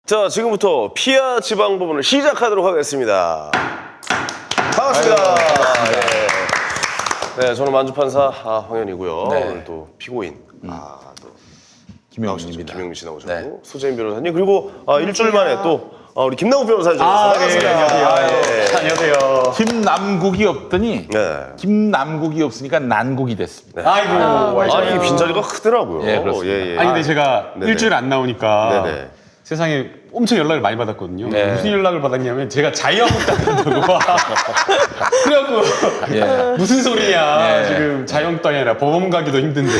자, 지금부터 피아 지방 부분을 시작하도록 하겠습니다. 반갑습니다. 네, 저는 만주판사 황현이고요. 네. 오늘 또 피고인 또 김영민입니다. 김영민 씨 나오셨고 네. 소재인 변호사님 그리고 일주일 만에 또 우리 김남국 변호사님 네. 안녕하세요. 김남국이 없더니 네. 김남국이 없으니까 난국이 됐습니다. 아이고. 이 빈자리가 크더라고요. 예, 그렇습니다. 아니 근데 제가 네네. 일주일 안 나오니까 네네. 세상에 엄청 연락을 많이 받았거든요. 네. 무슨 연락을 받았냐면 제가 자유한국 당한다고. 그래갖고 예. 무슨 소리냐. 네. 지금 자유한국당이 아니라 법원 가기도 힘든데.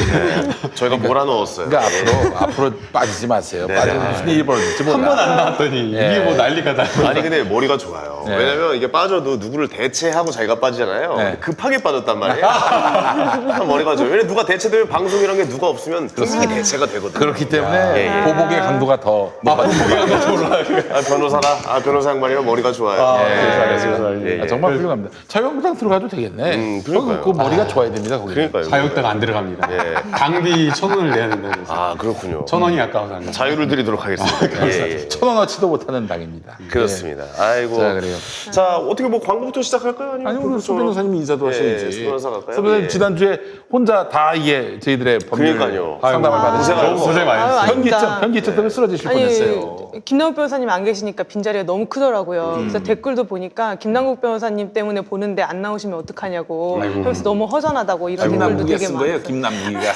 저희가 몰아넣었어요. 그러니까 앞으로 빠지지 마세요. 빠지면 무슨 일이 벌어질지 몰라. 한 번 안 나왔더니 이게 뭐 난리가 나. 아니 근데 머리가 좋아요. 네. 왜냐면 이게 빠져도 누구를 대체하고 자기가 빠지잖아요. 네. 근데 급하게 빠졌단 말이에요. 참 머리가 좋아요. 왜냐면 누가 대체되면 방송이란 게 누가 없으면 분명히 대체가 되거든요. 그렇기 때문에 예, 예. 보복의 강도가 더 높아집니다. 변호사다. 변호사 양반이랑 머리가 좋아요. 예, 예. 정말 훌륭합니다. 자유한국당 들어가도 되겠네. 그러니까요. 그 머리가 좋아야 됩니다. 거기. 그러니까요. 자유한국당 안 들어갑니다. 예. 당비 1,000원을 내야 된다고 해서. 그렇군요. 1,000원이 아까워서 안 돼요. 자유를 드리도록 하겠습니다. 예, 예. 1,000원어치도 못하는 당입니다. 그렇습니다. 아이고. 자, 그래요. 자, 어떻게 뭐 광고부터 시작할까요? 아니면 아니 오늘 본격적으로? 수 변호사님 인사도 예, 하셔야지. 수 변호사 갈까요? 수 변호사님 예. 지난주에 혼자 다 이게 저희들의 법률 그러니까요. 상담을 받으시고 고생 많이 했어요. 현기증 때문에 쓰러지실 뻔했어요. 김남국 변호사님 안 계시니까 빈자리가 너무 크더라고요. 그래서 댓글도 보니까 김남국 변호사님 때문에 보는데 안 나오시면 어떡하냐고 하면서 너무 허전하다고 이런 댓글도 김남국이가 되게 쓴 거예요. 많았어요. 김남국이가.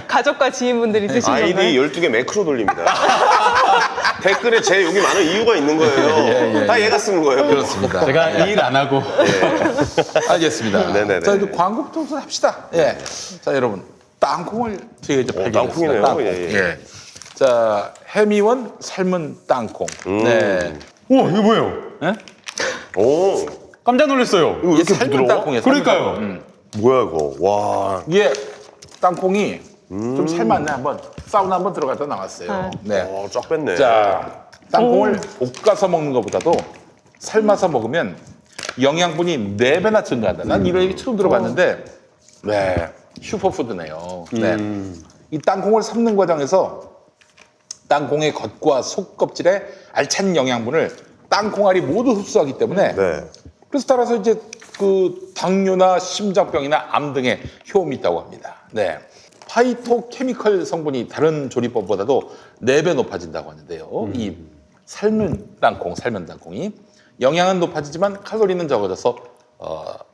가족과 지인분들이 쓰신 아이디 건가요? 12개 매크로 돌립니다. 댓글에 제 욕이 많은 이유가 있는 거예요. 다 얘가 쓰는 거예요. 그렇습니다. 제가 일 안 하고. 알겠습니다. 네네네. 자, 이제 광고부터 우선 합시다. 예. 자, 여러분. 땅콩을 저희가 이제 발견했습니다. 땅콩이네요. 땅콩. 예, 예. 자, 해미원 삶은 땅콩. 네. 우와, 이거 뭐예요? 예? 오, 깜짝 놀랐어요. 이거 왜 이렇게 삶은 부드러워? 땅콩이에요. 삶은 그러니까요. 땅콩. 뭐야 이거? 와, 이게 땅콩이 좀 삶았네. 한번 사우나 한번 들어갔다 나왔어요. 네. 쫙 뺐네. 자, 땅콩을 볶아서 먹는 것보다도 삶아서 먹으면 영양분이 4배나 증가한다. 난 이런 얘기 처음 들어봤는데, 네, 슈퍼푸드네요. 네. 이 땅콩을 삶는 과정에서 땅콩의 겉과 속 껍질에 알찬 영양분을 땅콩알이 모두 흡수하기 때문에 네. 그래서 따라서 이제 그 당뇨나 심장병이나 암 등의 효험이 있다고 합니다. 네. 파이토케미컬 성분이 다른 조리법보다도 4배 높아진다고 하는데요. 이 삶은 땅콩이 영양은 높아지지만 칼로리는 적어져서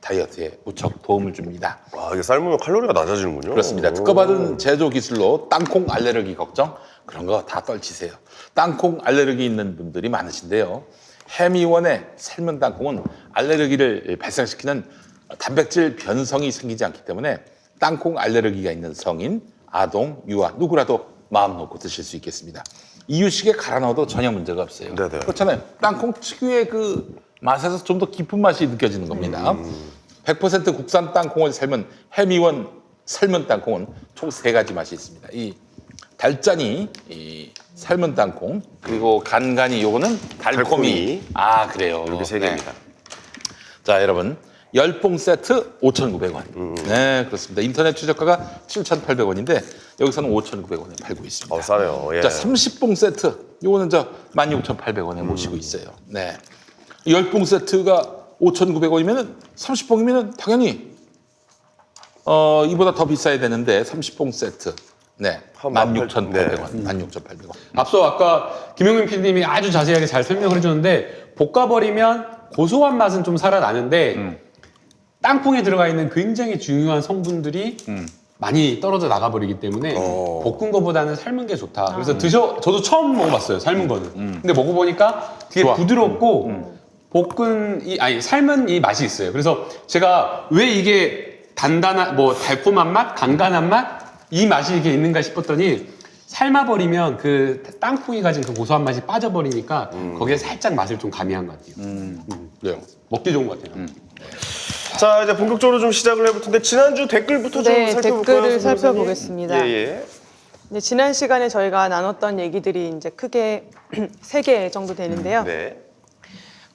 다이어트에 무척 도움을 줍니다. 이게 삶으면 칼로리가 낮아지는군요. 그렇습니다. 특허받은 제조 기술로 땅콩 알레르기 걱정 그런 거 다 떨치세요. 땅콩 알레르기 있는 분들이 많으신데요. 해미원의 삶은 땅콩은 알레르기를 발생시키는 단백질 변성이 생기지 않기 때문에 땅콩 알레르기가 있는 성인, 아동, 유아 누구라도 마음 놓고 드실 수 있겠습니다. 이유식에 갈아 넣어도 전혀 문제가 없어요. 네네. 그렇잖아요. 땅콩 특유의 그 맛에서 좀 더 깊은 맛이 느껴지는 겁니다. 100% 국산 땅콩을 삶은 해미원 삶은 땅콩은 총 3가지 맛이 있습니다. 이 달짜니, 이 삶은 땅콩, 그리고 간간이 요거는 달콤이. 그래요. 이렇게 3개입니다. 자, 여러분. 10봉 세트 5,900원. 네, 그렇습니다. 인터넷 최저가가 7,800원인데 여기서는 5,900원에 팔고 있습니다. 싸네요. 예. 자, 30봉 세트. 요거는 16,800원에 모시고 있어요. 네. 10봉 세트가 5,900원이면은 30봉이면은 당연히 이보다 더 비싸야 되는데 30봉 세트. 네. 한 16,800원. 16,800원. 앞서 아까 김용민 PD님이 아주 자세하게 잘 설명을 해줬는데 볶아버리면 고소한 맛은 좀 살아나는데 땅콩에 들어가 있는 굉장히 중요한 성분들이 많이 떨어져 나가버리기 때문에 볶은 거보다는 삶은 게 좋다. 그래서 저도 처음 먹어봤어요. 삶은 거는. 근데 먹어보니까 되게 좋아. 부드럽고 삶은 이 맛이 있어요. 그래서 제가 왜 이게 달콤한 맛, 간간한 맛, 이 맛이 이게 있는가 싶었더니 삶아버리면 그 땅콩이 가진 그 고소한 맛이 빠져버리니까 거기에 살짝 맛을 좀 가미한 것 같아요. 네. 먹기 좋은 것 같아요. 자, 이제 본격적으로 좀 시작을 해볼 텐데 지난주 댓글부터 좀 네, 살펴볼까요? 댓글을 선생님? 살펴보겠습니다. 예. 네, 지난 시간에 저희가 나눴던 얘기들이 이제 크게 3개 정도 되는데요. 네.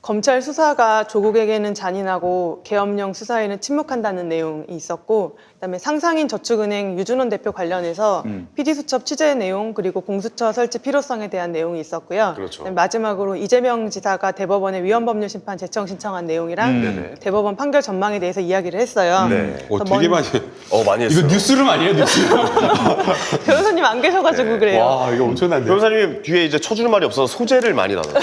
검찰 수사가 조국에게는 잔인하고 계엄령 수사에는 침묵한다는 내용이 있었고, 그다음에 상상인 저축은행 유준원 대표 관련해서 PD수첩 취재 내용 그리고 공수처 설치 필요성에 대한 내용이 있었고요. 그렇죠. 그다음에 마지막으로 이재명 지사가 대법원에 위헌법률심판 제청 신청한 내용이랑 네네. 대법원 판결 전망에 대해서 이야기를 했어요. 네. 오, 그래서 되게 많이. 많이 했어요. 이거 뉴스룸 아니에요, 뉴스룸? 변호사님 안 계셔가지고 그래요. 와, 이거 엄청난데. 변호사님 뒤에 이제 쳐주는 말이 없어서 소재를 많이 나눠요.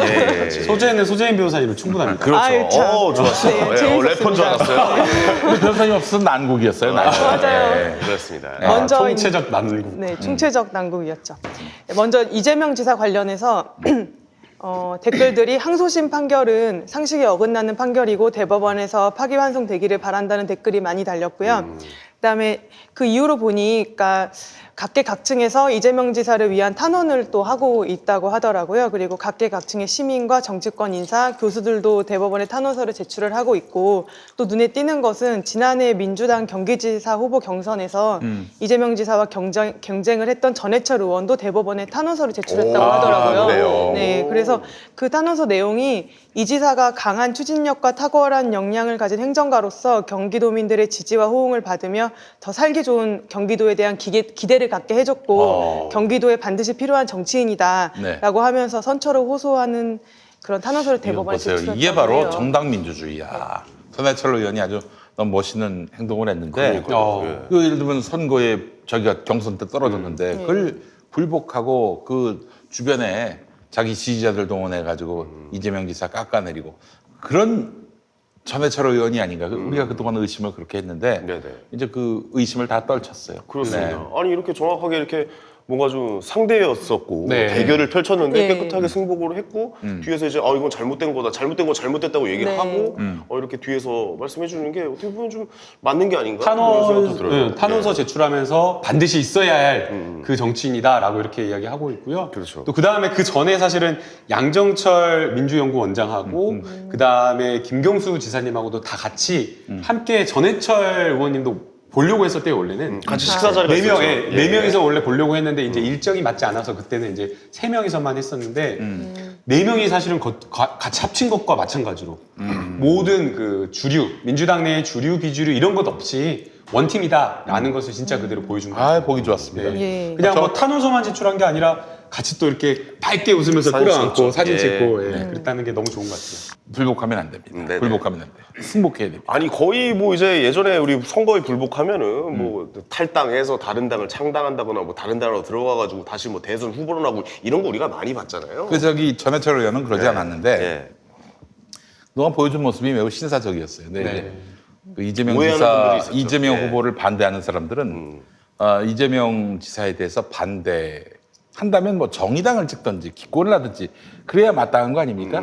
예. 소재는 소재인 변호사님으로 충분합니다. 그렇죠. 아유, 참. 좋았어. 네, 예, 재밌었습니다. 래퍼인 줄 알았어요. 근데 변호사님 없어서 난국이었어요. 난국. 맞아요. 네, 그렇습니다. 먼저 총체적 난국. 네, 총체적 난국이었죠. 먼저 이재명 지사 관련해서 댓글들이 항소심 판결은 상식에 어긋나는 판결이고 대법원에서 파기환송되기를 바란다는 댓글이 많이 달렸고요. 그다음에 그 이후로 보니까 각계각층에서 이재명 지사를 위한 탄원을 또 하고 있다고 하더라고요. 그리고 각계각층의 시민과 정치권 인사, 교수들도 대법원에 탄원서를 제출을 하고 있고, 또 눈에 띄는 것은 지난해 민주당 경기지사 후보 경선에서 이재명 지사와 경쟁을 했던 전해철 의원도 대법원에 탄원서를 제출했다고 하더라고요. 그래요? 네, 그래서 그 탄원서 내용이 이 지사가 강한 추진력과 탁월한 역량을 가진 행정가로서 경기도민들의 지지와 호응을 받으며 더 살기 좋은 경기도에 대한 기대를 갖게 해줬고 경기도에 반드시 필요한 정치인이다 네. 라고 하면서 선처를 호소하는 그런 탄원서를 대법원에 보세요. 제출했다고 이게 바로 해요. 정당 민주주의야. 손해철 의원이 아주 너무 멋있는 행동을 했는데 어. 그 예를 들면 선거에 자기가 경선 때 떨어졌는데 그걸 불복하고 그 주변에 자기 지지자들 동원해 가지고 이재명 지사 깎아내리고 그런 전해철 의원이 아닌가. 우리가 그동안 의심을 그렇게 했는데 네네. 이제 그 의심을 다 떨쳤어요. 그렇습니다. 네. 아니 이렇게 정확하게 이렇게 뭔가 좀 상대였었고 네. 대결을 펼쳤는데 네. 깨끗하게 승복을 했고 뒤에서 이제 이건 잘못된 거다, 잘못된 거 잘못됐다고 얘기를 네. 하고 이렇게 뒤에서 말씀해 주는 게 어떻게 보면 좀 맞는 게 아닌가 그런 생각도 들어요. 탄원서 제출하면서 반드시 있어야 할 그 정치인이다라고 이렇게 이야기하고 있고요. 그렇죠. 또 그 다음에 그 전에 사실은 양정철 민주연구원장하고 그 다음에 김경수 지사님하고도 다 같이 함께 전해철 의원님도 보려고 했었대요, 원래는. 같이 식사 자리가 네 명, 있었죠. 예, 네 명이서 원래 보려고 했는데 이제 일정이 맞지 않아서 그때는 이제 세 명이서만 했었는데 네 명이 사실은 같이 합친 것과 마찬가지로 모든 그 주류, 민주당 내의 주류, 비주류 이런 것 없이 원팀이다라는 것을 진짜 그대로 보여준 거예요. 아, 보기 좋았습니다. 예. 그냥 뭐 탄원서만 제출한 게 아니라 같이 또 이렇게 밝게 웃으면서 사진 끌어안고 찍죠. 사진 예. 찍고 예. 그랬다는 게 너무 좋은 것 같아요. 불복하면 안 됩니다. 네네. 불복하면 안 돼요. 승복해야 됩니다. 아니 거의 뭐 이제 예전에 우리 선거에 불복하면은 뭐 탈당해서 다른 당을 창당한다거나 뭐 다른 당으로 들어가가지고 다시 뭐 대선 후보로 나고 이런 거 우리가 많이 봤잖아요. 그래서 저기 전해철 의원은 그러지 않았는데 예. 그동안 보여준 모습이 매우 신사적이었어요. 네. 네. 그 이재명 오해하는 지사, 분들이 있었죠. 이재명 예. 후보를 반대하는 사람들은 이재명 지사에 대해서 반대한다면 뭐 정의당을 찍든지 기권을 하든지 그래야 마땅한 거 아닙니까?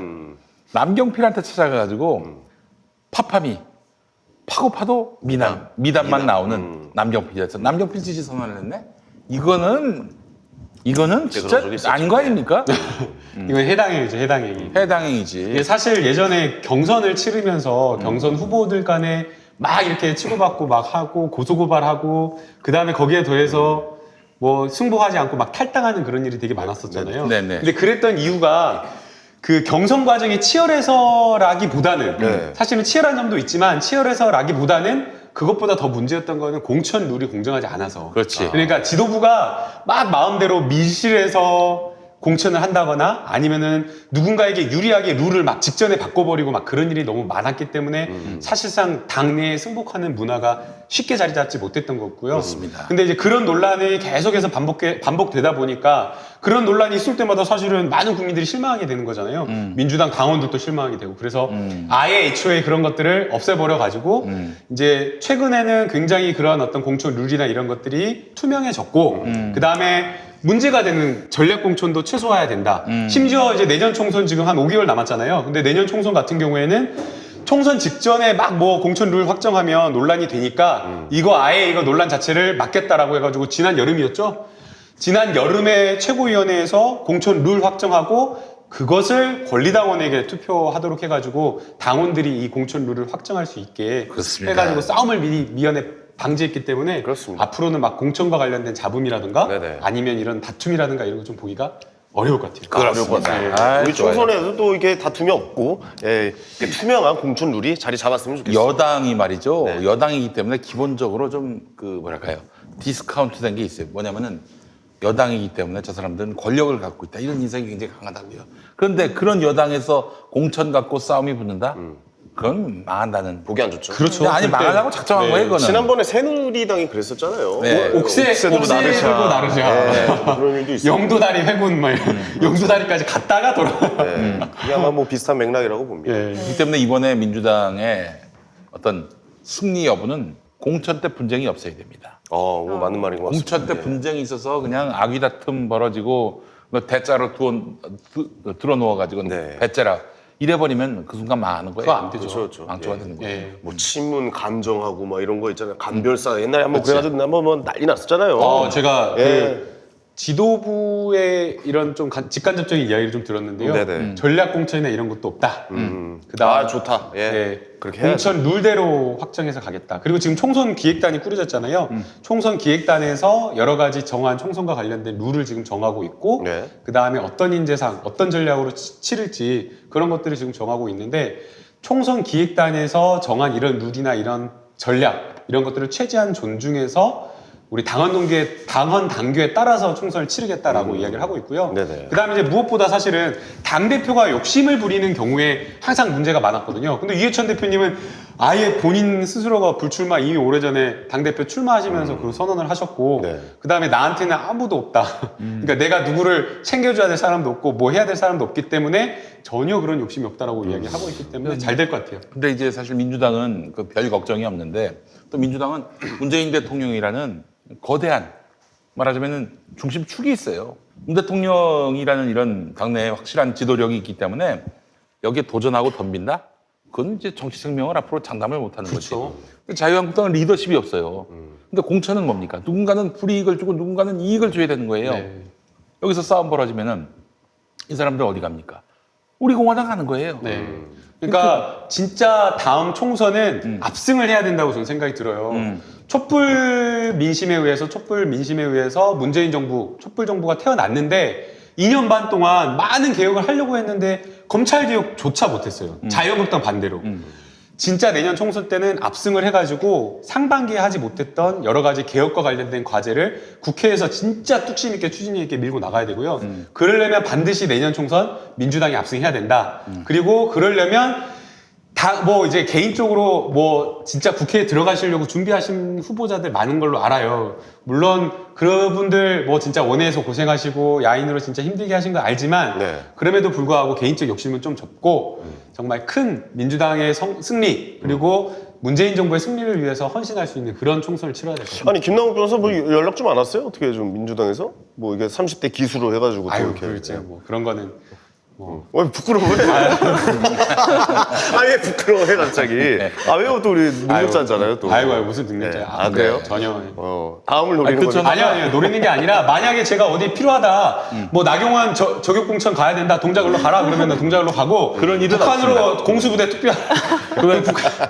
남경필한테 찾아가가지고 파파미 파고 파도 미담만 나오는 남경필이었어. 남경필 지지 선언을 했네. 이거는 그런 진짜 적이 있었죠. 아닌 거 아닙니까? 이건 해당행위죠, 해당행위. 해당행위지. 이게 사실 예전에 경선을 치르면서 경선 후보들 간에 막 이렇게 치고받고 막 하고 고소고발하고 그 다음에 거기에 더해서 뭐 승복하지 않고 막 탈당하는 그런 일이 되게 많았었잖아요. 네네. 근데 그랬던 이유가 그 경선 과정이 치열해서라기보다는 네. 사실은 치열한 점도 있지만 치열해서라기보다는 그것보다 더 문제였던 거는 공천 룰이 공정하지 않아서. 그렇지. 그러니까 지도부가 막 마음대로 밀실에서 공천을 한다거나 아니면은 누군가에게 유리하게 룰을 막 직전에 바꿔버리고 막 그런 일이 너무 많았기 때문에 사실상 당내에 승복하는 문화가 쉽게 자리 잡지 못했던 거고요. 그렇습니다. 근데 이제 그런 논란이 계속해서 반복되다 보니까 그런 논란이 있을 때마다 사실은 많은 국민들이 실망하게 되는 거잖아요. 민주당 당원들도 실망하게 되고 그래서 아예 애초에 그런 것들을 없애버려 가지고 이제 최근에는 굉장히 그러한 어떤 공천 룰이나 이런 것들이 투명해졌고 그 다음에 문제가 되는 전략 공천도 최소화해야 된다. 심지어 이제 내년 총선 지금 한 5개월 남았잖아요. 근데 내년 총선 같은 경우에는 총선 직전에 막 뭐 공천 룰 확정하면 논란이 되니까 이거 아예 이거 논란 자체를 막겠다라고 해가지고 지난 여름이었죠. 지난 여름에 최고위원회에서 공천 룰 확정하고 그것을 권리당원에게 투표하도록 해가지고 당원들이 이 공천 룰을 확정할 수 있게 그렇습니다. 해가지고 싸움을 미리 미연에 방지했기 때문에 그렇습니다. 앞으로는 막 공천과 관련된 잡음이라든가 네네. 아니면 이런 다툼이라든가 이런 거 좀 보기가 어려울 것 같아요. 어려울 것 같아요. 아, 우리 좋아요. 총선에도 또 이게 다툼이 없고 이렇게 투명한 공천 룰이 자리 잡았으면 좋겠어요. 여당이 말이죠. 네. 여당이기 때문에 기본적으로 좀 그 뭐랄까요. 디스카운트 된 게 있어요. 뭐냐면은 여당이기 때문에 저 사람들은 권력을 갖고 있다. 이런 인상이 굉장히 강하다고요. 그런데 그런 여당에서 공천 갖고 싸움이 붙는다? 그건 망한다는. 보기 안 좋죠. 그렇죠. 아니, 절대. 망하려고 작정한 거예요, 그거는. 지난번에 새누리당이 그랬었잖아요. 네. 옥새 들고 들고 나르자. 네, 그런 일도 있어요. 영도다리 회군 막 영도다리까지 갔다가 돌아. 네. 그게 아마 뭐 비슷한 맥락이라고 봅니다. 예. 그렇기 때문에 이번에 민주당의 어떤 승리 여부는 공천 때 분쟁이 없어야 됩니다. 뭐 맞는 말인 것 같습니다. 공천 때 분쟁이 있어서 그냥 악의다툼 벌어지고 뭐 대자로 들어 누워가지고 네. 배째라 이래버리면 그 순간 망하는 거예요. 그거 안 되죠. 그렇죠. 망조가 예. 되는 거예요. 예. 뭐 친문 감정하고 막 이런 거 있잖아요. 감별사 옛날에 한번 그래가지고 한번 뭐 난리 났었잖아요. 제가 예. 그 지도부의 이런 좀 직간접적인 이야기를 좀 들었는데요. 네네. 전략 공천이나 이런 것도 없다. 그다음 좋다. 예. 예. 그렇게 해야지. 공천 룰대로 확정해서 가겠다. 그리고 지금 총선 기획단이 꾸려졌잖아요. 총선 기획단에서 여러 가지 정한 총선과 관련된 룰을 지금 정하고 있고, 네. 그 다음에 어떤 인재상, 어떤 전략으로 치를지 그런 것들을 지금 정하고 있는데, 총선 기획단에서 정한 이런 룰이나 이런 전략 이런 것들을 최대한 존중해서 우리 당원 당규에 따라서 총선을 치르겠다라고 이야기를 하고 있고요. 네네. 그다음에 이제 무엇보다 사실은 당 대표가 욕심을 부리는 경우에 항상 문제가 많았거든요. 근데 이해찬 대표님은 아예 본인 스스로가 불출마 이미 오래전에 당 대표 출마하시면서 그 선언을 하셨고, 네. 그다음에 나한테는 아무도 없다. 그러니까 내가 누구를 챙겨줘야 될 사람도 없고 뭐 해야 될 사람도 없기 때문에 전혀 그런 욕심이 없다라고 이야기하고 있기 때문에 잘 될 것 같아요. 근데 이제 사실 민주당은 그 별 걱정이 없는데 또 민주당은 문재인 대통령이라는 거대한 말하자면은 중심축이 있어요. 문 대통령이라는 이런 당내에 확실한 지도력이 있기 때문에 여기에 도전하고 덤빈다? 그건 이제 정치 생명을 앞으로 장담을 못하는 거지. 근데 자유한국당은 리더십이 없어요. 근데 공천은 뭡니까? 누군가는 불이익을 주고 누군가는 이익을 줘야 되는 거예요. 네. 여기서 싸움 벌어지면은 이 사람들 어디 갑니까? 우리 공화당 가는 거예요. 네. 그러니까 진짜 다음 총선은 압승을 해야 된다고 저는 생각이 들어요. 촛불 민심에 의해서 문재인 정부, 촛불 정부가 태어났는데 2년 반 동안 많은 개혁을 하려고 했는데 검찰 개혁조차 못했어요. 자유한국당 반대로. 진짜 내년 총선 때는 압승을 해가지고 상반기에 하지 못했던 여러 가지 개혁과 관련된 과제를 국회에서 진짜 뚝심 있게 추진력 있게 밀고 나가야 되고요. 그러려면 반드시 내년 총선 민주당이 압승해야 된다. 그리고 그러려면 다 뭐 이제 개인적으로 뭐 진짜 국회에 들어가시려고 준비하신 후보자들 많은 걸로 알아요. 물론 그분들 뭐 진짜 원외에서 고생하시고 야인으로 진짜 힘들게 하신 거 알지만 네. 그럼에도 불구하고 개인적 욕심은 좀 접고 정말 큰 민주당의 승리 그리고 문재인 정부의 승리를 위해서 헌신할 수 있는 그런 총선을 치러야 될 것 같아요. 아니 김남국 변호사 뭐 연락 좀 안 왔어요? 어떻게 좀 민주당에서 뭐 이게 30대 기수로 해가지고 또 아유, 이렇게 그렇죠. 뭐 그런 거는 왜 부끄러워해? 왜 부끄러워해 갑자기? 왜요? 또 우리 능력자잖아요 또. 아이고 무슨 능력자야. 네. 그래요? 전혀. 다음을 노리는 거죠. 아니요, 노리는 게 아니라 만약에 제가 어디 필요하다, 뭐 나경원 저격공천 가야 된다, 동작을로 가라 그러면 나 동작을로 가고 그런 일은 북한으로 공수부대 투표.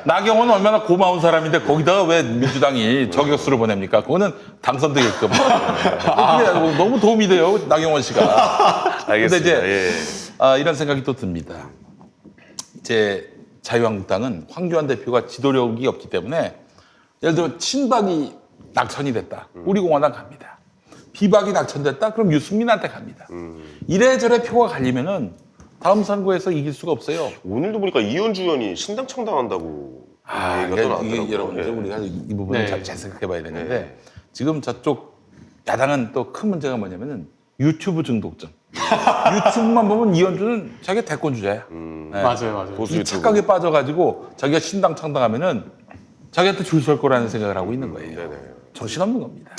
나경원은 얼마나 고마운 사람인데 거기다가 왜 민주당이 저격수를 보냅니까? 그거는 당선되게끔. 그게 너무 도움이 돼요, 나경원 씨가. 알겠습니다. 근데 이제 예. 이런 생각이 또 듭니다. 이제 자유한국당은 황교안 대표가 지도력이 없기 때문에 예를 들어 친박이 낙천이 됐다. 우리 공화당 갑니다. 비박이 낙천됐다. 그럼 유승민한테 갑니다. 이래저래 표가 갈리면은 다음 선거에서 이길 수가 없어요. 오늘도 보니까 이현주 의원이 신당 창당한다고 얘기가 또 이게 나왔더라고요. 여러분들 예. 우리가 이 부분을 네. 잘 생각해봐야 되는데 지금 저쪽 야당은 또 큰 문제가 뭐냐면은 유튜브 중독점. 유튜브만 보면 이현주는 자기가 대권 주자야. 네. 맞아요. 보수 이 유튜브. 착각에 빠져가지고 자기가 신당 창당하면은 자기한테 줄 설 거라는 생각을 하고 있는 거예요. 네네. 정신없는 겁니다.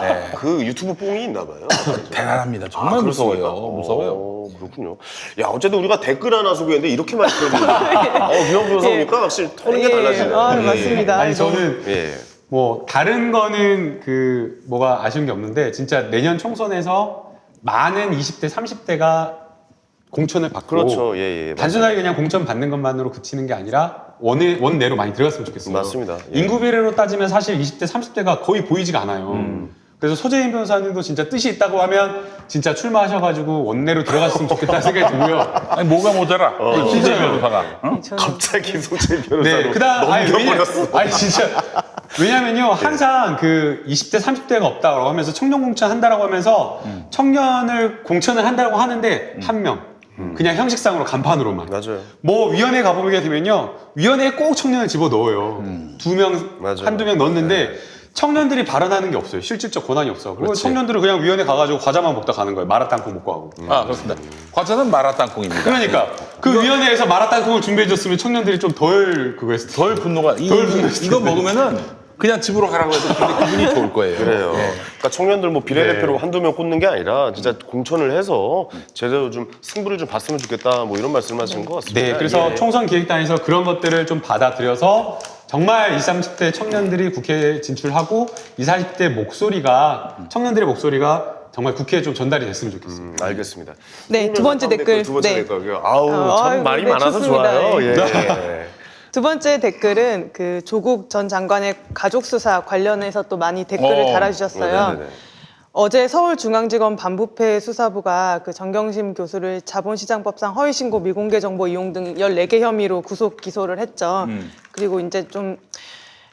네. 그 유튜브 뽕이 있나 봐요. 대단합니다. 정말 그렇습니까? 무서워요. 그렇군요. 야, 어쨌든 우리가 댓글 하나 소개했는데 이렇게 많이 들어보니까 김영 변호사니까 확실히 터는 게 달라지네요. 맞습니다. 아니 저는 예. 뭐 다른 거는 그 뭐가 아쉬운 게 없는데 진짜 내년 총선에서 많은 20대, 30대가 공천을 받고 그렇죠. 예, 예. 단순하게 그냥 공천 받는 것만으로 그치는 게 아니라 원내로 많이 들어갔으면 좋겠어요. 맞습니다. 예. 인구 비례로 따지면 사실 20대, 30대가 거의 보이지가 않아요. 그래서 소재인 변호사님도 진짜 뜻이 있다고 하면 진짜 출마하셔가지고 원내로 들어갔으면 좋겠다는 생각이 들고요. 아니 뭐가 모자라? 진짜 변호사가. 응? 저는 갑자기 소재 변호사로 네, 그다음 넘겨버렸어. 아니 진짜 왜냐면요 항상 그 20대 30대가 없다고 하면서 청년 공천 한다라고 하면서 청년을 공천을 한다고 하는데 한 명. 그냥 형식상으로 간판으로만. 맞아요. 뭐 위원회 가보게 되면요 위원회에 꼭 청년을 집어 넣어요. 두 명, 맞아요. 한두 명 넣었는데 청년들이 발언하는 게 없어요. 실질적 권한이 없어. 그리고 그렇지. 청년들은 그냥 위원회 가가지고 과자만 먹다 가는 거예요. 마라탕콩 먹고 하고. 아 그렇습니다. 과자는 마라땅콩입니다. 그러니까 그 위원회에서 마라탕콩을 준비해줬으면 청년들이 좀 덜 그거 했을 텐데. 덜 분노가 이거 먹으면은 그냥 집으로 가라고 해도 근데 기분이 좋을 거예요. 그래요. 그러니까 청년들 뭐 비례대표로 네. 한두 명 꽂는 게 아니라 진짜 공천을 해서 제대로 좀 승부를 좀 봤으면 좋겠다 뭐 이런 말씀하신 것 같습니다. 네, 그래서 예. 총선 기획단에서 그런 것들을 좀 받아들여서 정말 20, 30대 청년들이 국회에 진출하고 20, 40대 목소리가 청년들의 목소리가 정말 국회에 좀 전달이 됐으면 좋겠습니다. 알겠습니다. 네, 두 번째 댓글. 두 번째 네. 댓글. 아우 참 아이고, 말이 네, 많아서 좋습니다. 좋아요. 네. 예. 두 번째 댓글은 그 조국 전 장관의 가족 수사 관련해서 또 많이 댓글을 달아주셨어요. 네네네. 어제 서울중앙지검 반부패 수사부가 그 정경심 교수를 자본시장법상 허위신고 미공개 정보 이용 등 14개 혐의로 구속 기소를 했죠. 그리고 이제 좀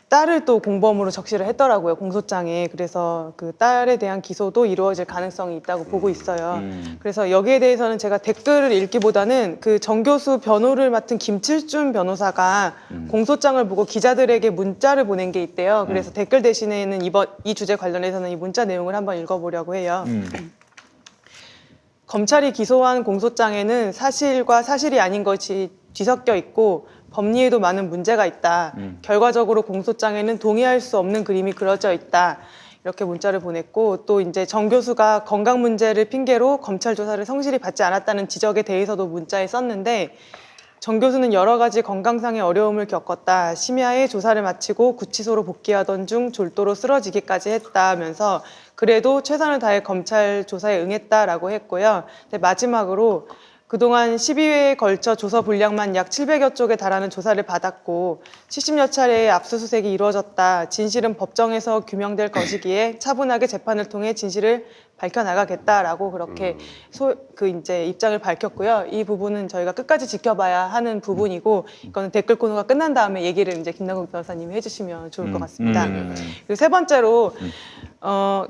딸을 또 공범으로 적시를 했더라고요, 공소장에. 그래서 그 딸에 대한 기소도 이루어질 가능성이 있다고 보고 있어요. 그래서 여기에 대해서는 제가 댓글을 읽기보다는 그 정 교수 변호를 맡은 김칠준 변호사가 공소장을 보고 기자들에게 문자를 보낸 게 있대요. 그래서 댓글 대신에는 이 주제 관련해서는 이 문자 내용을 한번 읽어보려고 해요. 검찰이 기소한 공소장에는 사실과 사실이 아닌 것이 뒤섞여 있고 법리에도 많은 문제가 있다. 결과적으로 공소장에는 동의할 수 없는 그림이 그려져 있다. 이렇게 문자를 보냈고 또 이제 정 교수가 건강 문제를 핑계로 검찰 조사를 성실히 받지 않았다는 지적에 대해서도 문자에 썼는데 정 교수는 여러 가지 건강상의 어려움을 겪었다. 심야에 조사를 마치고 구치소로 복귀하던 중 졸도로 쓰러지기까지 했다면서 그래도 최선을 다해 검찰 조사에 응했다라고 했고요. 근데 마지막으로 그동안 12회에 걸쳐 조서 분량만 약 700여 쪽에 달하는 조사를 받았고 70여 차례의 압수수색이 이루어졌다. 진실은 법정에서 규명될 것이기에 차분하게 재판을 통해 진실을 밝혀나가겠다라고 그렇게 이제 입장을 밝혔고요. 이 부분은 저희가 끝까지 지켜봐야 하는 부분이고 이거는 댓글 코너가 끝난 다음에 얘기를 이제 김남국 변호사님이 해주시면 좋을 것 같습니다. 그리고 세 번째로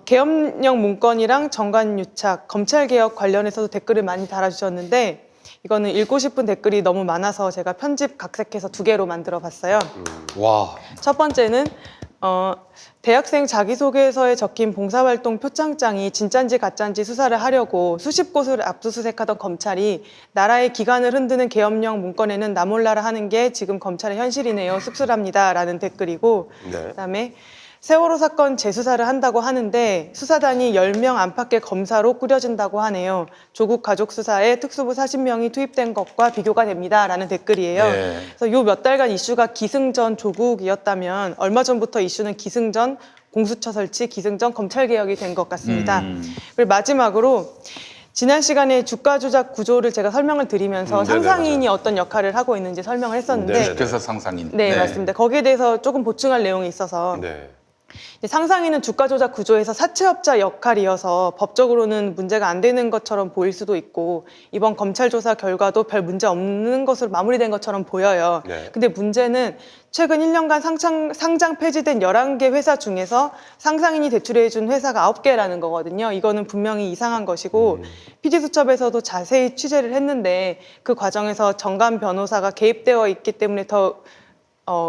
계엄령 문건이랑 정관 유착, 검찰 개혁 관련해서도 댓글을 많이 달아주셨는데 이거는 읽고 싶은 댓글이 너무 많아서 제가 편집 각색해서 2개로 만들어 봤어요. 와, 첫 번째는 대학생 자기소개서에 적힌 봉사활동 표창장이 진짠지 가짠지 수사를 하려고 수십 곳을 압수수색하던 검찰이 나라의 기관을 흔드는 계엄령 문건에는 나 몰라라 하는 게 지금 검찰의 현실이네요. 씁쓸합니다. 라는 댓글이고 네. 그다음에 세월호 사건 재수사를 한다고 하는데 수사단이 10명 안팎의 검사로 꾸려진다고 하네요. 조국 가족 수사에 특수부 40명이 투입된 것과 비교가 됩니다. 라는 댓글이에요. 네. 그래서 요 몇 달간 이슈가 기승전 조국이었다면 얼마 전부터 이슈는 기승전 공수처 설치, 기승전 검찰개혁이 된 것 같습니다. 그리고 마지막으로 지난 시간에 주가 조작 구조를 제가 설명을 드리면서 네네, 상상인이 어떤 역할을 하고 있는지 설명을 했었는데 네네. 주께서 상상인. 네, 맞습니다. 거기에 대해서 조금 보충할 내용이 있어서 네. 상상인은 주가 조작 구조에서 사채업자 역할이어서 법적으로는 문제가 안 되는 것처럼 보일 수도 있고 이번 검찰 조사 결과도 별 문제 없는 것으로 마무리된 것처럼 보여요. 네. 근데 문제는 최근 1년간 상장 폐지된 11개 회사 중에서 상상인이 대출해준 회사가 9개라는 거거든요. 이거는 분명히 이상한 것이고 피디수첩에서도 자세히 취재를 했는데 그 과정에서 정관 변호사가 개입되어 있기 때문에 더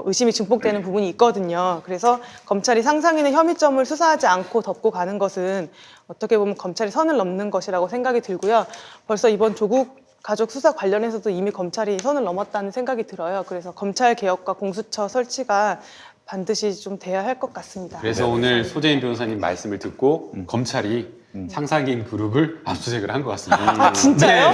의심이 증폭되는 부분이 있거든요. 그래서 검찰이 상상인의 혐의점을 수사하지 않고 덮고 가는 것은 어떻게 보면 검찰이 선을 넘는 것이라고 생각이 들고요. 벌써 이번 조국 가족 수사 관련해서도 이미 검찰이 선을 넘었다는 생각이 들어요. 그래서 검찰 개혁과 공수처 설치가 반드시 좀 돼야 할 것 같습니다. 그래서 오늘 소재인 변호사님 말씀을 듣고 검찰이 상상인 그룹을 압수수색을 한 것 같습니다. 진짜요?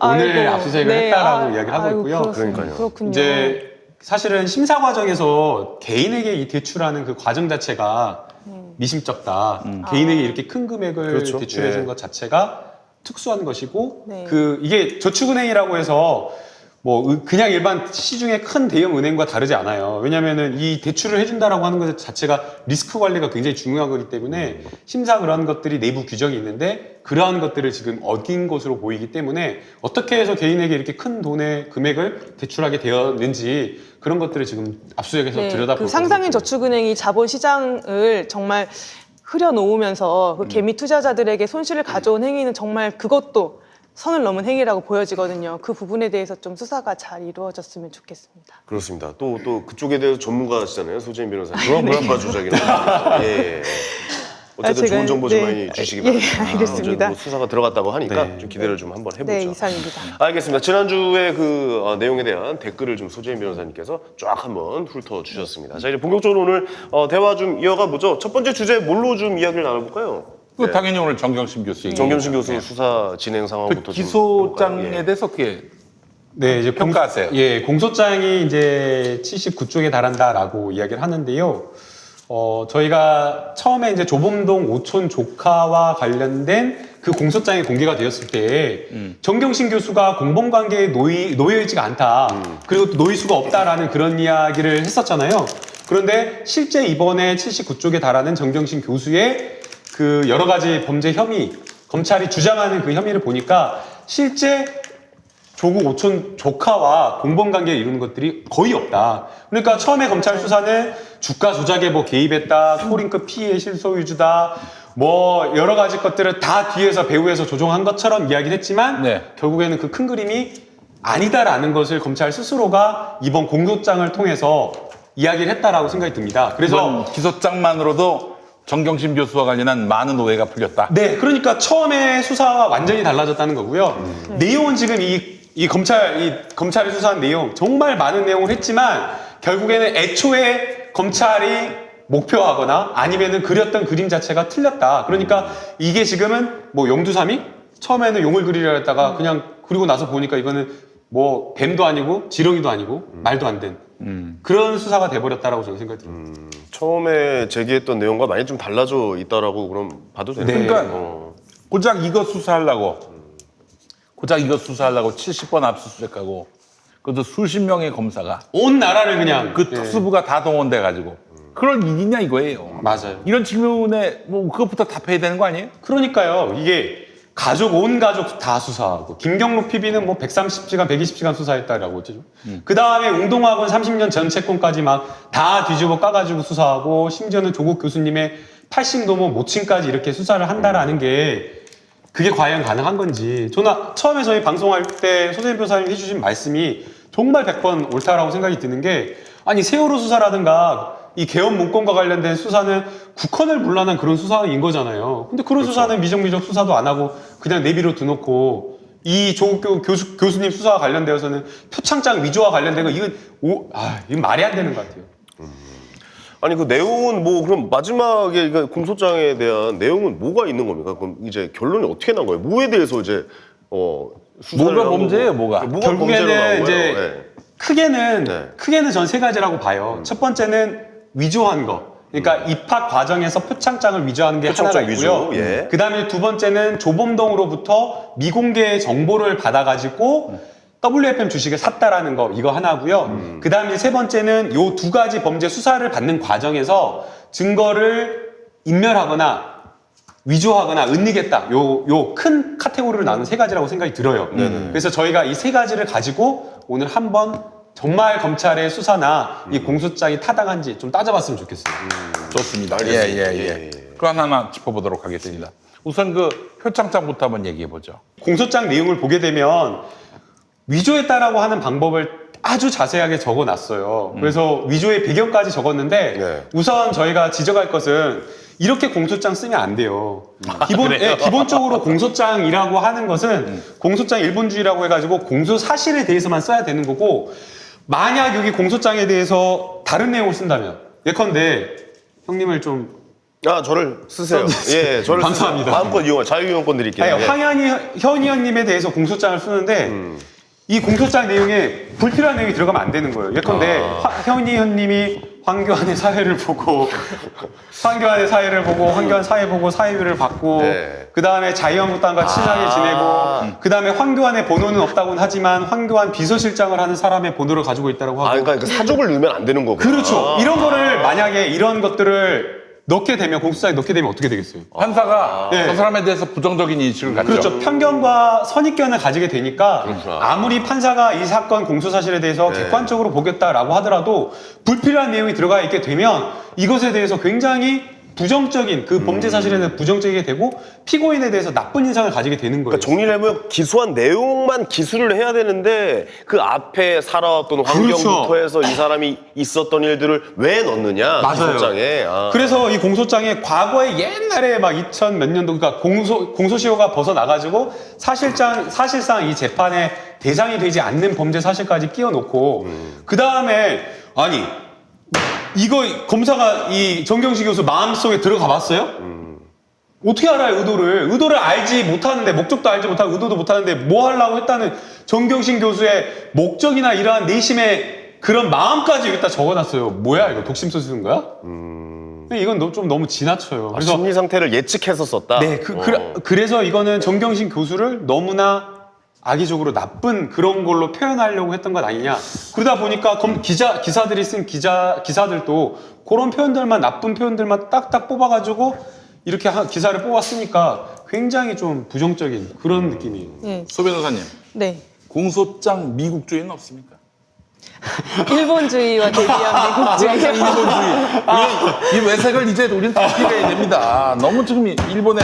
오늘 아이고, 압수수색을 네. 했다라고 이야기를 하고 아이고, 있고요. 그러니까요. 그렇군요. 이제 사실은 심사 과정에서 개인에게 이 대출하는 그 과정 자체가 미심쩍다. 개인에게 이렇게 큰 금액을 그렇죠. 대출해 준 예. 것 자체가 특수한 것이고 네. 이게 저축은행이라고 해서 뭐 그냥 일반 시중의 큰 대형 은행과 다르지 않아요. 왜냐면은 이 대출을 해준다라고 하는 것 자체가 리스크 관리가 굉장히 중요한 거기 때문에 심사 그런 것들이 내부 규정이 있는데 그러한 것들을 지금 어긴 것으로 보이기 때문에 어떻게 해서 개인에게 이렇게 큰 돈의 금액을 대출하게 되었는지 그런 것들을 지금 압수수색에서 들여다볼 그 상상인 저축은행이 자본 시장을 정말 흐려놓으면서 그 개미 투자자들에게 손실을 가져온 행위는 정말 그것도 선을 넘은 행위라고 보여지거든요. 그 부분에 대해서 좀 수사가 잘 이루어졌으면 좋겠습니다. 그렇습니다. 또 그쪽에 대해서 전문가시잖아요, 소재인 변호사님. 그럼 조작이라고. 예. 어쨌든 좋은 정보 좀 많이 주시기 바랍니다. 알겠습니다. 뭐 수사가 들어갔다고 하니까 네. 좀 기대를 좀 한번 해보죠. 네, 이상입니다. 알겠습니다. 지난주에 그 내용에 대한 댓글을 좀 소재인 변호사님께서 쫙 한번 훑어 주셨습니다. 자, 이제 본격적으로 오늘 대화 좀 이어가 보죠. 첫 번째 주제 뭘로 좀 이야기를 나눠볼까요? 그 당연히 오늘 정경심 교수 얘기. 정겸신 교수 수사 진행 상황부터 그 좀 기소장에 해볼까요? 예. 대해서 어떻게 네, 이제 평가하세요? 공소장이 이제 79쪽에 달한다라고 이야기를 하는데요. 저희가 처음에 이제 조범동 오촌 조카와 관련된 그 공소장이 공개가 되었을 때 정경심 교수가 공범관계에 놓여 있지가 않다. 그리고 또 놓일 수가 없다라는 그런 이야기를 했었잖아요. 그런데 실제 이번에 79쪽에 달하는 정경심 교수의 그 여러 가지 범죄 혐의, 검찰이 주장하는 그 혐의를 보니까 실제 조국 오촌 조카와 공범관계를 이루는 것들이 거의 없다. 그러니까 처음에 검찰 수사는 주가 조작에 뭐 개입했다, 소링급 피해 실소유주다, 뭐 여러 가지 것들을 다 뒤에서 배후에서 조종한 것처럼 이야기를 했지만 네. 결국에는 그 큰 그림이 아니다라는 것을 검찰 스스로가 이번 공소장을 통해서 이야기를 했다라고 생각이 듭니다. 그래서 이번 기소장만으로도 정경심 교수와 관련한 많은 오해가 풀렸다. 네, 그러니까 처음에 수사와 완전히 달라졌다는 거고요. 내용은 지금 이 검찰이 수사한 내용 정말 많은 내용을 했지만 결국에는 애초에 검찰이 목표하거나 아니면은 그렸던 그림 자체가 틀렸다. 그러니까 이게 지금은 뭐 용두삼이 처음에는 용을 그리려 했다가 그냥 그리고 나서 보니까 이거는 뭐 뱀도 아니고 지렁이도 아니고 말도 안 된 그런 수사가 돼버렸다라고 저는 생각이 듭니다. 처음에 제기했던 내용과 많이 좀 달라져 있다라고 그럼 봐도 되나요? 네. 그러니까 고작 이거 수사하려고 70번 압수수색하고 그것도 수십 명의 검사가 온 나라를 그냥 그 특수부가 다 동원돼 가지고 그럴 일이냐 이거예요. 맞아요. 이런 질문에 뭐 그것부터 답해야 되는 거 아니에요? 그러니까요. 이게 온 가족 다 수사하고 김경록 PB는 뭐 130시간, 120시간 수사했다라고 했죠. 그 다음에 웅동학원 30년 전 채권까지 막 다 뒤집어 까가지고 수사하고 심지어는 조국 교수님의 80노모 모친까지 이렇게 수사를 한다라는 게 그게 과연 가능한 건지 저는 처음에 저희 방송할 때 소재인 변호사님 해주신 말씀이 정말 100번 옳다라고 생각이 드는 게 아니 세월호 수사라든가 이 개헌 문건과 관련된 수사는 국헌을 물러난 그런 수사인 거잖아요. 근데 그런 수사는 미정미적 수사도 안 하고 그냥 내비로 두놓고 이 조국 교수님 수사와 관련되어서는 표창장 위조와 관련된 거 이건 말이 안 되는 것 같아요. 아니 그 내용은 뭐 그럼 마지막에 그 공소장에 대한 내용은 뭐가 있는 겁니까? 그럼 이제 결론이 어떻게 난 거예요? 뭐에 대해서 이제 수사를 뭐가 한 범죄예요, 거고? 뭐가? 뭐가 범죄로 나온 결국에는 거예요? 이제 크게는 전 세 가지라고 봐요. 첫 번째는 위조한 거. 그러니까 입학 과정에서 표창장을 위조하는 게 표창장 하나가 있고요. 위조, 예. 그다음에 두 번째는 조범동으로부터 미공개 정보를 받아가지고 WFM 주식을 샀다라는 거 이거 하나고요. 그다음에 세 번째는 요 두 가지 범죄 수사를 받는 과정에서 증거를 인멸하거나 위조하거나 은닉했다. 요 큰 카테고리로 나눈 세 가지라고 생각이 들어요. 그래서 저희가 이 세 가지를 가지고 오늘 한번 정말 검찰의 수사나 이 공소장이 타당한지 좀 따져봤으면 좋겠어요. 좋습니다. 알겠습니다. 예. 그 하나 짚어보도록 하겠습니다. 우선 그 표창장부터 한번 얘기해 보죠. 공소장 내용을 보게 되면 위조했다라고 하는 방법을 아주 자세하게 적어놨어요. 그래서 위조의 배경까지 적었는데 네. 우선 저희가 지적할 것은 이렇게 공소장 쓰면 안 돼요. 기본적으로 공소장이라고 하는 것은 공소장 일본주의라고 해가지고 공소 사실에 대해서만 써야 되는 거고 만약 여기 공소장에 대해서 다른 내용을 쓴다면 예컨대 형님을 좀 저를 쓰세요. 예, 저를 감사합니다. 쓰세요. 마음껏 이용할 자유이용권 드릴게요. 아니, 예. 현 의원님에 대해서 공소장을 쓰는데 이 공소장 내용에 불필요한 내용이 들어가면 안 되는 거예요. 예컨대 현 의원님이 황교안의 사회를 보고 황교안의 사회를 보고 황교안 사회 보고 사회비를 받고 네. 그 다음에 자유한국당과 친하게 지내고 그 다음에 황교안의 번호는 없다고는 하지만 황교안 비서실장을 하는 사람의 번호를 가지고 있다고 하고 그러니까 그 사족을 넣으면 안 되는 거구나. 그렇죠. 이런 거를 만약에 이런 것들을 넣게 되면 공수처에 넣게 되면 어떻게 되겠어요? 판사가 네. 저 사람에 대해서 부정적인 인식을 갖죠. 그렇죠. 편견과 선입견을 가지게 되니까 그렇구나. 아무리 판사가 이 사건 공소 사실에 대해서 네. 객관적으로 보겠다라고 하더라도 불필요한 내용이 들어가 있게 되면 이것에 대해서 굉장히 부정적인 그 범죄 사실에 대해서 부정적이게 되고 피고인에 대해서 나쁜 인상을 가지게 되는 거예요. 그러니까 정리를 해보면 기소한 내용만 기술을 해야 되는데 그 앞에 살아왔던 환경부터 그렇죠. 해서 이 사람이 있었던 일들을 왜 넣느냐 맞아요. 기소장에. 그래서 이 공소장에 과거에 옛날에 막 2000 몇 년도 그러니까 공소시효가 벗어나가지고 사실상 이 재판에 대상이 되지 않는 범죄 사실까지 끼워놓고 그 다음에 아니 이거 검사가 이 정경심 교수 마음속에 들어가 봤어요? 어떻게 알아요 의도를? 의도를 알지 못하는데 목적도 알지 못하고 의도도 못하는데 뭐 하려고 했다는 정경심 교수의 목적이나 이러한 내심의 그런 마음까지 여기다 적어놨어요. 뭐야 이거 독심서 쓰는 거야? 이건 좀 너무 지나쳐요. 그래서 심리 상태를 예측해서 썼다. 네, 그래서 이거는 정경심 교수를 너무나 악의적으로 나쁜 그런 걸로 표현하려고 했던 것 아니냐. 그러다 보니까 기사들이 쓴 기사들도 그런 표현들만 나쁜 표현들만 딱딱 뽑아가지고 이렇게 기사를 뽑았으니까 굉장히 좀 부정적인 그런 느낌이에요. 네. 소 변호사님, 네. 공소장 미국주의는 없습니까? 일본주의와 대비한 미국주의. 일본주의. 이 외색을 이제 우리는 다 피해야 됩니다. 너무 지금 일본에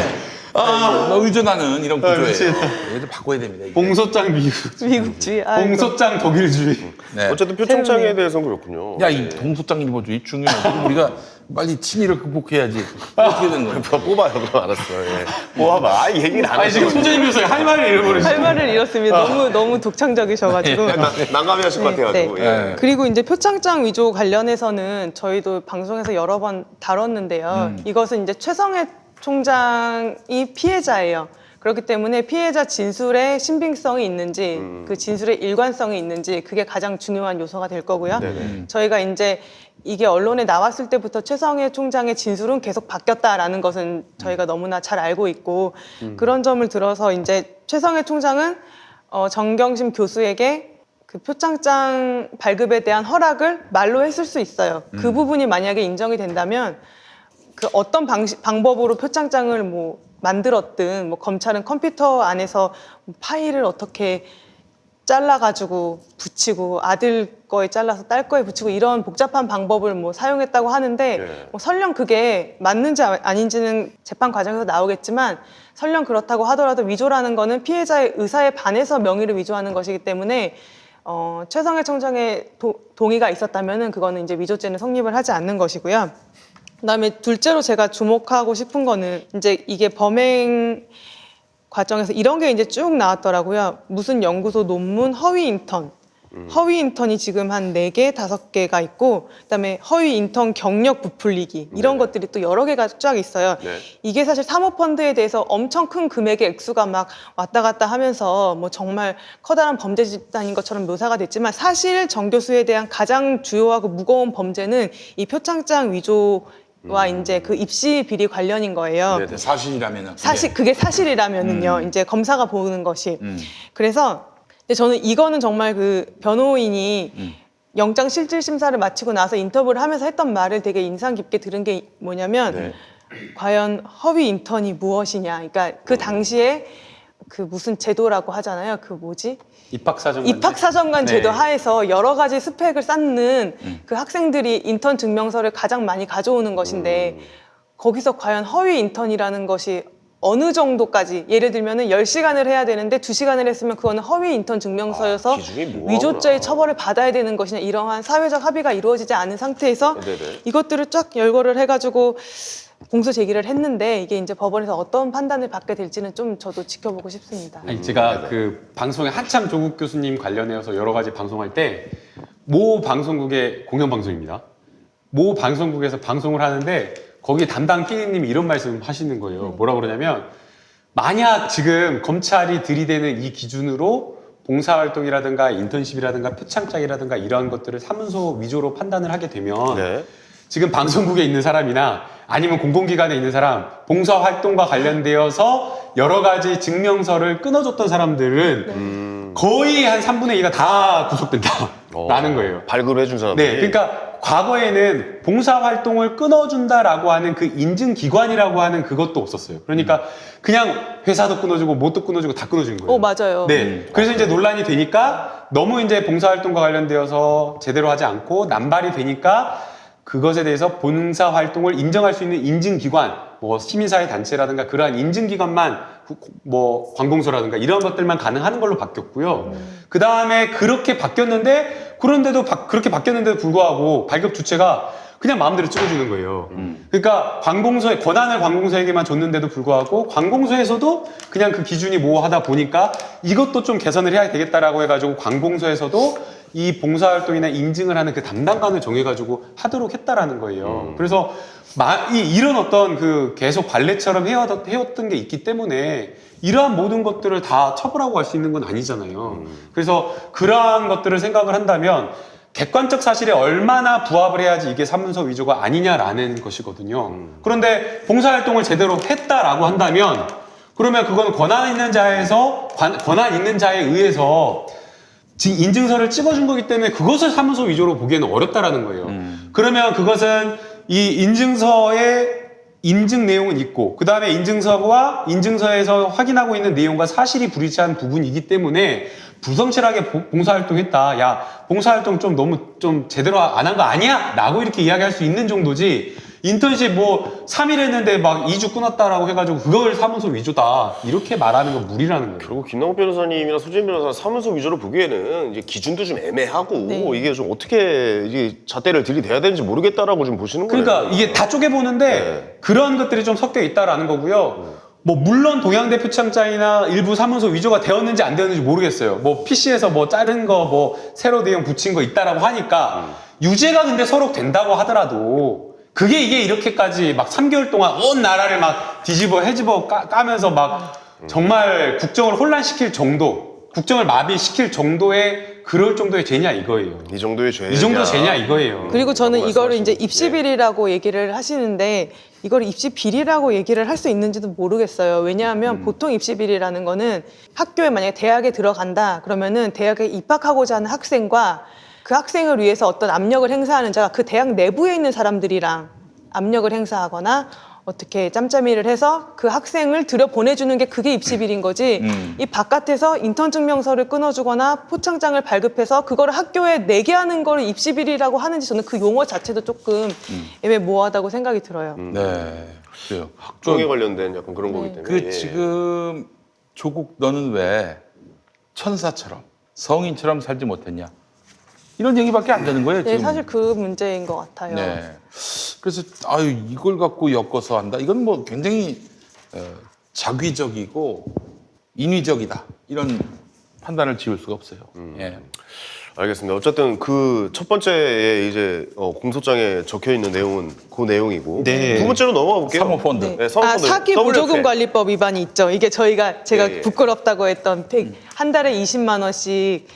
의존하는 이런 구조예요. 이거 바꿔야 됩니다. 이게. 공소장 미국주의. 아이고. 공소장 독일주의. 네. 어쨌든 표창장에 세상에. 대해서는 그렇군요. 야, 이 동소장 일본주의 중요해. 지금 우리가 빨리 친일을 극복해야지. 어떻게 된 거야? 뽑아요. 그럼 알았어요. 예. 뽑아봐. 이 얘기를 안 아니 지금 하시고. 소재인 교수가 할 말을 잃어버리시죠. 할 말을 잃었습니다. 너무 독창적이셔가지고. 난감해 하실 것 같아가지고. 네. 예. 그리고 이제 표창장 위조 관련해서는 저희도 방송에서 여러 번 다뤘는데요. 이것은 이제 최성해 총장이 피해자예요. 그렇기 때문에 피해자 진술의 신빙성이 있는지 그 진술의 일관성이 있는지 그게 가장 중요한 요소가 될 거고요. 저희가 이제 이게 언론에 나왔을 때부터 최성해 총장의 진술은 계속 바뀌었다라는 것은 저희가 너무나 잘 알고 있고 그런 점을 들어서 이제 최성해 총장은 정경심 교수에게 그 표창장 발급에 대한 허락을 말로 했을 수 있어요. 그 부분이 만약에 인정이 된다면 그 어떤 방법으로 표창장을 뭐 만들었든 뭐 검찰은 컴퓨터 안에서 파일을 어떻게 잘라가지고 붙이고 아들 거에 잘라서 딸 거에 붙이고 이런 복잡한 방법을 뭐 사용했다고 하는데 네. 뭐 설령 그게 맞는지 아닌지는 재판 과정에서 나오겠지만 설령 그렇다고 하더라도 위조라는 거는 피해자의 의사에 반해서 명의를 위조하는 것이기 때문에 최성해 총장의 동의가 있었다면은 그거는 이제 위조죄는 성립을 하지 않는 것이고요. 그다음에 둘째로 제가 주목하고 싶은 거는 이제 이게 범행 과정에서 이런 게 이제 쭉 나왔더라고요. 무슨 연구소 논문 허위 인턴. 허위 인턴이 지금 한 4개, 5개가 있고 그다음에 허위 인턴 경력 부풀리기 이런 것들이 또 여러 개가 쫙 있어요. 네. 이게 사실 사모펀드에 대해서 엄청 큰 금액의 액수가 막 왔다 갔다 하면서 뭐 정말 커다란 범죄 집단인 것처럼 묘사가 됐지만 사실 정 교수에 대한 가장 주요하고 무거운 범죄는 이 표창장 위조와 이제 그 입시 비리 관련인 거예요. 네네. 사실이라면은. 그게 사실이라면은요. 이제 검사가 보는 것이. 그래서 근데 저는 이거는 정말 그 변호인이 영장 실질 심사를 마치고 나서 인터뷰를 하면서 했던 말을 되게 인상 깊게 들은 게 뭐냐면 네. 과연 허위 인턴이 무엇이냐. 그러니까 그 당시에 그 무슨 제도라고 하잖아요. 그 뭐지? 입학사정관 네. 제도 하에서 여러 가지 스펙을 쌓는 그 학생들이 인턴 증명서를 가장 많이 가져오는 것인데 거기서 과연 허위 인턴이라는 것이 어느 정도까지 예를 들면은 10시간을 해야 되는데 2시간을 했으면 그거는 허위 인턴 증명서여서 기준이 뭐하구나. 위조죄의 처벌을 받아야 되는 것이냐 이러한 사회적 합의가 이루어지지 않은 상태에서 네네. 이것들을 쫙 열거를 해가지고 공소 제기를 했는데 이게 이제 법원에서 어떤 판단을 받게 될지는 좀 저도 지켜보고 싶습니다. 아니, 제가 그 방송에 한참 조국 교수님 관련해서 여러 가지 방송할 때 모 방송국의 공영 방송입니다. 모 방송국에서 방송을 하는데 거기 담당 PD님이 이런 말씀 하시는 거예요. 뭐라고 그러냐면 만약 지금 검찰이 들이대는 이 기준으로 봉사활동이라든가 인턴십이라든가 표창장이라든가 이런 것들을 사문서 위주로 판단을 하게 되면 네. 지금 방송국에 있는 사람이나 아니면 공공기관에 있는 사람, 봉사활동과 관련되어서 여러 가지 증명서를 끊어줬던 사람들은 거의 한 3분의 2가 다 구속된다라는 거예요. 발급을 해준 사람들이. 네, 그러니까 과거에는 봉사활동을 끊어준다라고 하는 그 인증기관이라고 하는 그것도 없었어요. 그러니까 그냥 회사도 끊어주고 뭣도 끊어주고 다 끊어주는 거예요. 맞아요. 네. 그래서 이제 논란이 되니까 너무 이제 봉사활동과 관련되어서 제대로 하지 않고 남발이 되니까 그것에 대해서 봉사활동을 인정할 수 있는 인증기관, 뭐 시민사회 단체라든가 그러한 인증기관만 뭐 관공서라든가 이런 것들만 가능한 걸로 바뀌었고요. 그 다음에 그렇게 바뀌었는데 그렇게 바뀌었는데도 불구하고 발급 주체가 그냥 마음대로 찍어주는 거예요. 그러니까 권한을 관공서에게만 줬는데도 불구하고 관공서에서도 그냥 그 기준이 모호하다 보니까 이것도 좀 개선을 해야 되겠다라고 해가지고 관공서에서도 이 봉사활동이나 인증을 하는 그 담당관을 정해가지고 하도록 했다라는 거예요. 그래서 이런 어떤 그 계속 관례처럼 해왔던 게 있기 때문에 이러한 모든 것들을 다 처벌하고 할 수 있는 건 아니잖아요. 그래서 그러한 것들을 생각을 한다면 객관적 사실에 얼마나 부합을 해야지 이게 사문서 위조가 아니냐라는 것이거든요. 그런데 봉사활동을 제대로 했다라고 한다면 그러면 그건 권한 있는 자에 의해서 인증서를 찍어준 거기 때문에 그것을 사문서 위조로 보기에는 어렵다라는 거예요. 그러면 그것은 이 인증서의 인증 내용은 있고 그 다음에 인증서와 인증서에서 확인하고 있는 내용과 사실이 불일치한 부분이기 때문에 불성실하게 봉사활동했다. 야, 봉사활동 좀 너무 좀 제대로 안 한 거 아니야? 라고 이렇게 이야기할 수 있는 정도지 인턴십 뭐 3일 했는데 막 2주 끊었다라고 해가지고 그걸 사문서 위조다. 이렇게 말하는 건 무리라는 거예요. 결국 김남욱 변호사님이나 소진 변호사 사문서 위조로 보기에는 이제 기준도 좀 애매하고 네. 이게 좀 어떻게 이게 잣대를 들이대야 되는지 모르겠다라고 좀 보시는 거예요. 그러니까 이게 다 쪼개보는데 네. 그런 것들이 좀 섞여 있다라는 거고요. 뭐 물론 동양대 표창장이나 일부 사문서 위조가 되었는지 안 되었는지 모르겠어요. 뭐 PC에서 뭐 자른 거 뭐 세로 내용 붙인 거 있다라고 하니까 유죄가 근데 서로 된다고 하더라도 그게 이게 이렇게까지 막 3개월 동안 온 나라를 막 뒤집어 해집어 까면서 막 정말 국정을 혼란시킬 정도, 국정을 마비시킬 정도의 그럴 정도의 죄냐 이거예요. 이 정도의 죄냐. 이 정도 죄냐 이거예요. 그리고 저는 라고 이거를 이제 말씀하시는 입시비리라고 얘기를 하시는데 이걸 입시비리라고 얘기를 할 수 있는지도 모르겠어요. 왜냐하면 보통 입시비리라는 거는 학교에 만약에 대학에 들어간다 그러면은 대학에 입학하고자 하는 학생과 그 학생을 위해서 어떤 압력을 행사하는 자가 그 대학 내부에 있는 사람들이랑 압력을 행사하거나 어떻게 짬짬이를 해서 그 학생을 들여보내주는 게 그게 입시비리인 거지 이 바깥에서 인턴 증명서를 끊어주거나 포창장을 발급해서 그거를 학교에 내게 하는 거를 입시비리라고 하는지 저는 그 용어 자체도 조금 애매모호하다고 생각이 들어요. 네, 그래요. 학종에 관련된 약간 그런 거기 때문에. 그 예. 지금 조국 너는 왜 천사처럼 성인처럼 살지 못했냐 이런 얘기밖에 안 되는 거예요. 네, 지금. 사실 그 문제인 것 같아요. 네. 그래서 이걸 갖고 엮어서 한다. 이건 뭐 굉장히 자기적이고 인위적이다. 이런 판단을 지을 수가 없어요. 예. 알겠습니다. 어쨌든 그 첫 번째에 이제 공소장에 적혀 있는 내용은 그 내용이고 네. 두 번째로 넘어가 볼게요. 사모펀드. 네, 사모펀드. 사기 WFA. 보조금 관리법 위반이 있죠. 이게 제가 예. 부끄럽다고 했던 한 달에 20만 원씩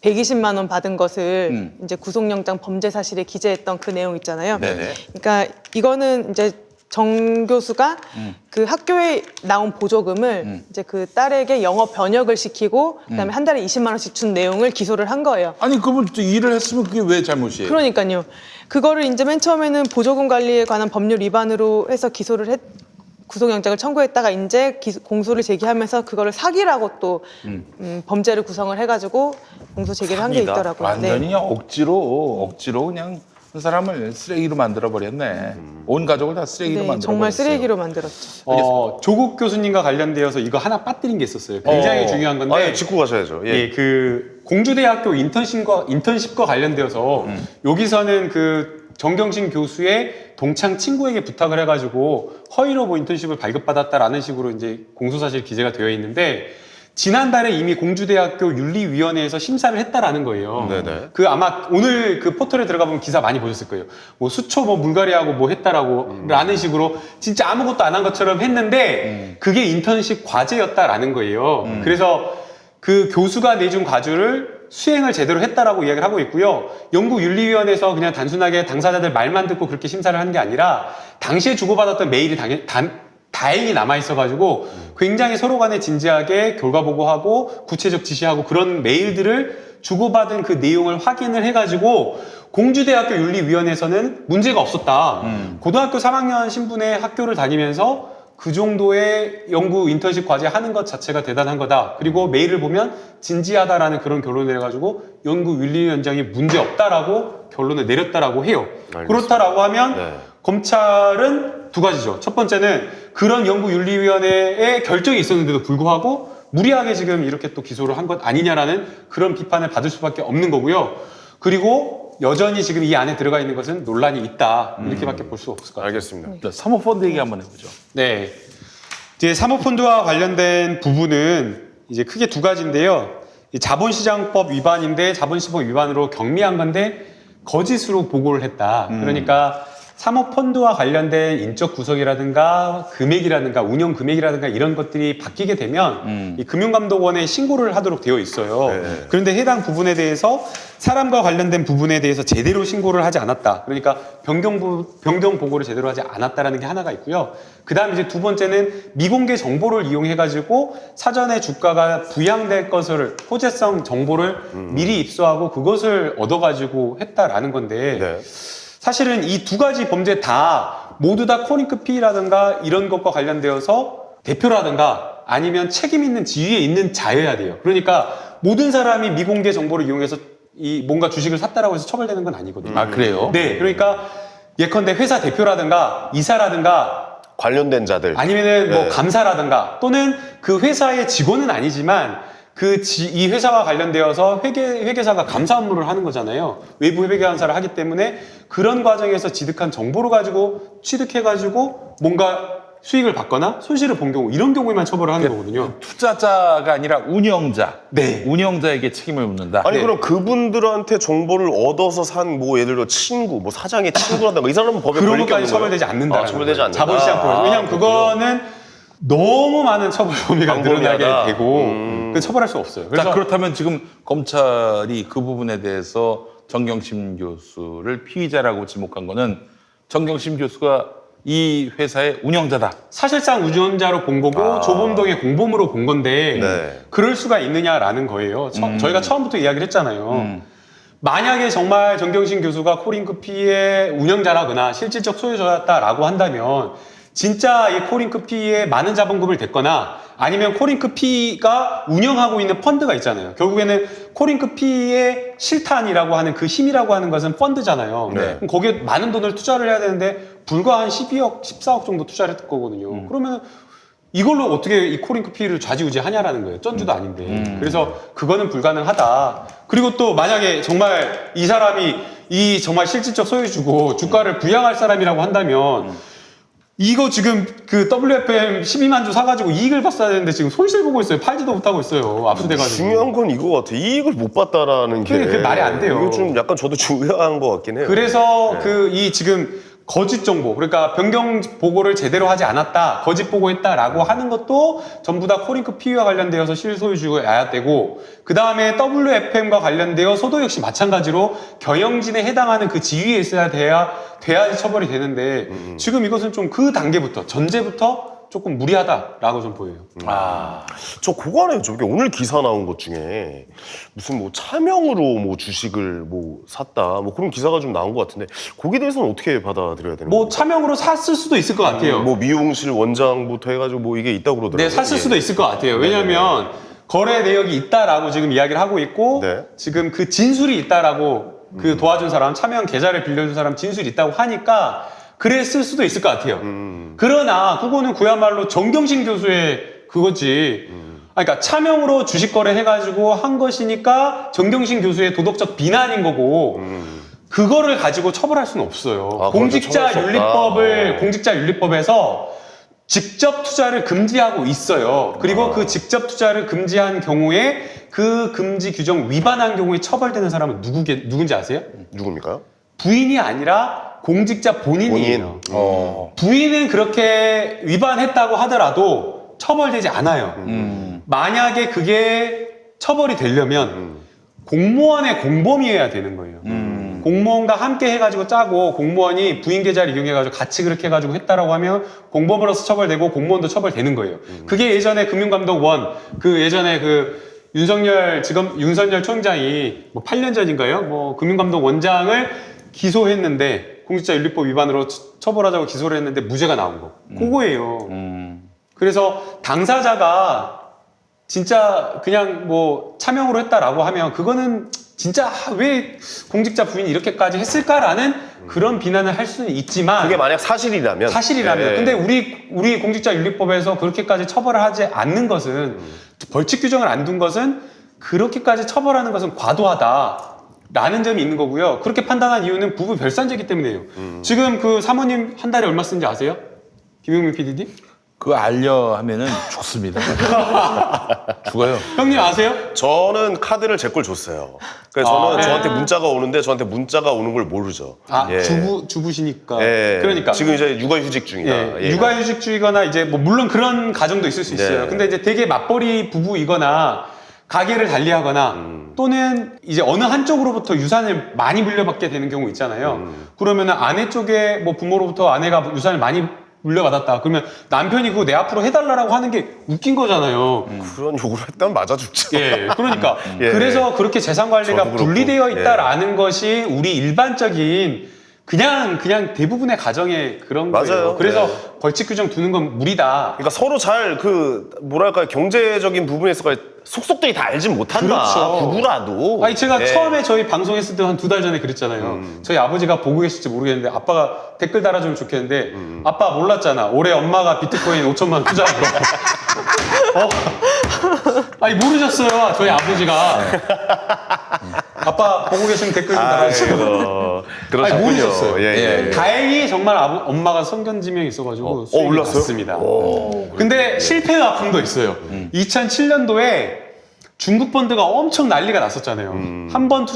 120만 원 받은 것을 이제 구속영장 범죄 사실에 기재했던 그 내용 있잖아요. 네네. 그러니까 이거는 이제 정 교수가 그 학교에 나온 보조금을 이제 그 딸에게 영어 번역을 시키고 그다음에 한 달에 20만 원씩 준 내용을 기소를 한 거예요. 아니 그러면 또 일을 했으면 그게 왜 잘못이에요? 그러니까요. 그거를 이제 맨 처음에는 보조금 관리에 관한 법률 위반으로 해서 구속영장을 청구했다가 이제 공소를 제기하면서 그거를 사기라고 또 범죄를 구성을 해가지고 공소 제기를 한 게 사기다. 있더라고요. 완전히 억지로 그냥 한 사람을 쓰레기로 만들어 버렸네. 온 가족을 다 쓰레기로 네, 만들어 정말 버렸어요. 쓰레기로 만들었죠. 조국 교수님과 관련되어서 이거 하나 빠뜨린 게 있었어요. 굉장히 중요한 건데. 아, 예, 짚고 가셔야죠. 예. 예, 그 공주대학교 인턴십과 관련되어서 여기서는 그 정경심 교수의 동창 친구에게 부탁을 해가지고 허위로 뭐 인턴십을 발급받았다라는 식으로 이제 공소사실 기재가 되어 있는데 지난달에 이미 공주대학교 윤리위원회에서 심사를 했다라는 거예요. 네네. 그 아마 오늘 그 포털에 들어가 보면 기사 많이 보셨을 거예요. 뭐 수초 뭐 물갈이하고 뭐 했다라고 라는 식으로 진짜 아무것도 안 한 것처럼 했는데 그게 인턴십 과제였다라는 거예요. 그래서 그 교수가 내준 과주를 수행을 제대로 했다라고 이야기를 하고 있고요. 연구윤리위원회에서 그냥 단순하게 당사자들 말만 듣고 그렇게 심사를 한 게 아니라 당시에 주고받았던 메일이 다행히 남아있어가지고 굉장히 서로 간에 진지하게 결과 보고하고 구체적 지시하고 그런 메일들을 주고받은 그 내용을 확인을 해가지고 공주대학교 윤리위원회에서는 문제가 없었다. 고등학교 3학년 신분의 학교를 다니면서 그 정도의 연구 인턴십 과제 하는 것 자체가 대단한 거다. 그리고 메일을 보면 진지하다라는 그런 결론을 내가지고 연구윤리위원장이 문제 없다라고 결론을 내렸다라고 해요. 알겠습니다. 그렇다라고 하면 네. 검찰은 두 가지죠. 첫 번째는 그런 연구윤리위원회의 결정이 있었는데도 불구하고 무리하게 지금 이렇게 또 기소를 한 것 아니냐라는 그런 비판을 받을 수밖에 없는 거고요. 그리고 여전히 지금 이 안에 들어가 있는 것은 논란이 있다. 이렇게밖에 볼 수 없을 것 같아요. 알겠습니다. 사모펀드 얘기 한번 해보죠. 네. 이제 사모펀드와 관련된 부분은 이제 크게 두 가지인데요. 이 자본시장법 위반인데 자본시장법 위반으로 경미한 건데 거짓으로 보고를 했다. 그러니까 사모펀드와 관련된 인적 구석이라든가 금액이라든가 운영 금액이라든가 이런 것들이 바뀌게 되면 이 금융감독원에 신고를 하도록 되어 있어요. 네. 그런데 해당 부분에 대해서 사람과 관련된 부분에 대해서 제대로 신고를 하지 않았다. 그러니까 변경 보고를 제대로 하지 않았다라는 게 하나가 있고요. 그 다음 이제 두 번째는 미공개 정보를 이용해가지고 사전에 주가가 부양될 것을 호재성 정보를 미리 입수하고 그것을 얻어가지고 했다라는 건데 네. 사실은 이 두 가지 범죄 다 모두 다 코링크 피라든가 이런 것과 관련되어서 대표라든가 아니면 책임 있는 지위에 있는 자여야 돼요. 그러니까 모든 사람이 미공개 정보를 이용해서 이 뭔가 주식을 샀다라고 해서 처벌되는 건 아니거든요. 아, 그래요? 네, 그러니까 예컨대 회사 대표라든가 이사라든가 관련된 자들. 아니면은 뭐 네. 감사라든가 또는 그 회사의 직원은 아니지만 이 회사와 관련되어서 회계사가 감사 업무를 하는 거잖아요. 외부 회계감사를 하기 때문에 그런 과정에서 취득한 정보를 가지고 취득해가지고 뭔가 수익을 받거나 손실을 본 경우 이런 경우에만 처벌을 하는 거거든요. 투자자가 아니라 운영자. 네. 운영자에게 책임을 묻는다. 아니 네. 그럼 그분들한테 정보를 얻어서 산 뭐 예를 들어 친구, 뭐 사장의 친구라든가 이 사람은 법에 그런 걸릴 게 것까지 없는 거예요? 처벌되지 않는다. 아, 처벌되지 않는다. 자본시장법에서. 왜냐하면 그거는 너무 많은 처벌 범위가 광범위하다. 늘어나게 되고 그 처벌할 수 없어요. 그래서 자, 그렇다면 지금 검찰이 그 부분에 대해서 정경심 교수를 피의자라고 지목한 거는 정경심 교수가 이 회사의 운영자다. 사실상 운전자로 본 거고 조범동의 공범으로 본 건데 네. 그럴 수가 있느냐라는 거예요. 저희가 처음부터 이야기를 했잖아요. 만약에 정말 정경심 교수가 코링크피의 운영자라거나 실질적 소유자였다라고 한다면 진짜 이 코링크피에 많은 자본금을 댔거나 아니면 코링크피가 운영하고 있는 펀드가 있잖아요. 결국에는 코링크피의 실탄이라고 하는 그 힘이라고 하는 것은 펀드잖아요. 네. 그럼 거기에 많은 돈을 투자를 해야 되는데 불과 한 12억, 14억 정도 투자를 했을 거거든요. 그러면 이걸로 어떻게 이 코링크피를 좌지우지하냐라는 거예요. 쩐주도 아닌데. 그래서 그거는 불가능하다. 그리고 또 만약에 정말 이 사람이 이 정말 실질적 소유주고 주가를 부양할 사람이라고 한다면 이거 지금 그 WFM 12만 주 사가지고 이익을 봤어야 되는데 지금 손실 보고 있어요. 팔지도 못하고 있어요. 압수돼가지고. 중요한 건 이거 같아. 이익을 못 봤다라는 게. 그게 말이 안 돼요. 이거 좀 약간 저도 중요한 것 같긴 해요. 그래서 그 이 지금 거짓 정보, 그러니까 변경 보고를 제대로 하지 않았다, 거짓 보고했다라고 하는 것도 전부 다 코링크 피의와 관련되어서 실소유주여야 되고, 그 다음에 WFM과 관련되어 소도 역시 마찬가지로 경영진에 해당하는 그 지위에 있어야 돼야지 처벌이 되는데, 지금 이것은 좀 그 단계부터, 전제부터 조금 무리하다라고 좀 보여요. 저 그거 하나요. 저게 오늘 기사 나온 것 중에 무슨 뭐 차명으로 뭐 주식을 뭐 샀다 뭐 그런 기사가 좀 나온 것 같은데 거기에 대해서는 어떻게 받아들여야 되는 뭐 거예요? 차명으로 샀을 수도 있을 것 같아요. 뭐 미용실 원장부터 해가지고 뭐 이게 있다고 그러더라고요. 네, 샀을 예. 수도 있을 것 같아요. 왜냐하면 거래 내역이 있다라고 지금 이야기를 하고 있고 네. 지금 그 진술이 있다라고 그 도와준 사람, 차명 계좌를 빌려준 사람 진술이 있다고 하니까 그랬을 수도 있을 것 같아요. 그러나 그거는 그야말로 정경심 교수의 그거지. 그러니까 차명으로 주식 거래 해가지고 한 것이니까 정경심 교수의 도덕적 비난인 거고 그거를 가지고 처벌할 수는 없어요. 아, 그건 처벌할 수 없다. 공직자 윤리법에서 직접 투자를 금지하고 있어요. 그리고 그 직접 투자를 금지한 경우에 그 금지 규정 위반한 경우에 처벌되는 사람은 누군지 아세요? 누굽니까? 부인이 아니라 공직자 본인이에요. 부인은 그렇게 위반했다고 하더라도 처벌되지 않아요. 만약에 그게 처벌이 되려면 공무원의 공범이어야 되는 거예요. 공무원과 함께 해가지고 짜고 공무원이 부인 계좌를 이용해가지고 같이 그렇게 해가지고 했다라고 하면 공범으로서 처벌되고 공무원도 처벌되는 거예요. 그게 예전에 금융감독 그 예전에 윤석열 총장이 뭐 8년 전인가요? 뭐 금융감독 원장을 기소했는데 공직자윤리법 위반으로 처벌하자고 기소를 했는데 무죄가 나온 거. 그거예요. 그래서 당사자가 진짜 그냥 뭐 차명으로 했다라고 하면 그거는 진짜 왜 공직자 부인이 이렇게까지 했을까라는 그런 비난을 할 수는 있지만 그게 만약 사실이라면. 예. 근데 우리 공직자윤리법에서 그렇게까지 처벌을 하지 않는 것은 벌칙 규정을 안 둔 것은 그렇게까지 처벌하는 것은 과도하다라는 점이 있는 거고요. 그렇게 판단한 이유는 부부 별산제이기 때문이에요. 지금 그 사모님 한 달에 얼마 쓰는지 아세요? 김용민 PD님? 그거 알려 하면은 죽습니다. 죽어요. 형님 아세요? 저는 카드를 제 걸 줬어요. 그래서 저는 네. 저한테 문자가 오는데 저한테 문자가 오는 걸 모르죠. 예. 주부시니까. 예. 그러니까. 지금 이제 육아휴직 중이다. 예, 예. 육아휴직주의거나 이제 뭐 물론 그런 가정도 있을 수 있어요. 네. 근데 이제 되게 맞벌이 부부이거나 가게를 달리하거나 또는 이제 어느 한쪽으로부터 유산을 많이 물려받게 되는 경우 있잖아요. 그러면은 아내 쪽에 뭐 부모로부터 아내가 유산을 많이 물려받았다. 그러면 남편이 그거 내 앞으로 해달라고 하는 게 웃긴 거잖아요. 그런 요구를 했다면 맞아 죽죠. 예, 그러니까 예. 그래서 그렇게 재산 관리가 저도 그렇고. 분리되어 있다라는 것이 우리 일반적인 그냥 대부분의 가정의 그런 맞아요. 거예요. 그래서 네. 벌칙 규정 두는 건 무리다. 그러니까 서로 잘 뭐랄까 경제적인 부분에서까지 속속들이 다 알진 못한다. 그렇죠. 부부라도. 아니 제가 예. 처음에 저희 방송했을 때 한 2달 전에 그랬잖아요. 저희 아버지가 보고 계실지 모르겠는데 아빠가 댓글 달아주면 좋겠는데 아빠 몰랐잖아. 올해 엄마가 비트코인 5천만 원 투자한 거. 아니 모르셨어요. 저희 아버지가. 아빠 보고 계시면 댓글 좀 달아주세요. 그러셨군요. 아니, 모르셨어요. 예. 다행히 정말 엄마가 성견지명이 있어가지고 수익이 올랐어요? 났습니다. 근데 실패의 아픔도 있어요. 2007년도에 중국 펀드가 엄청 난리가 났었잖아요. 한 번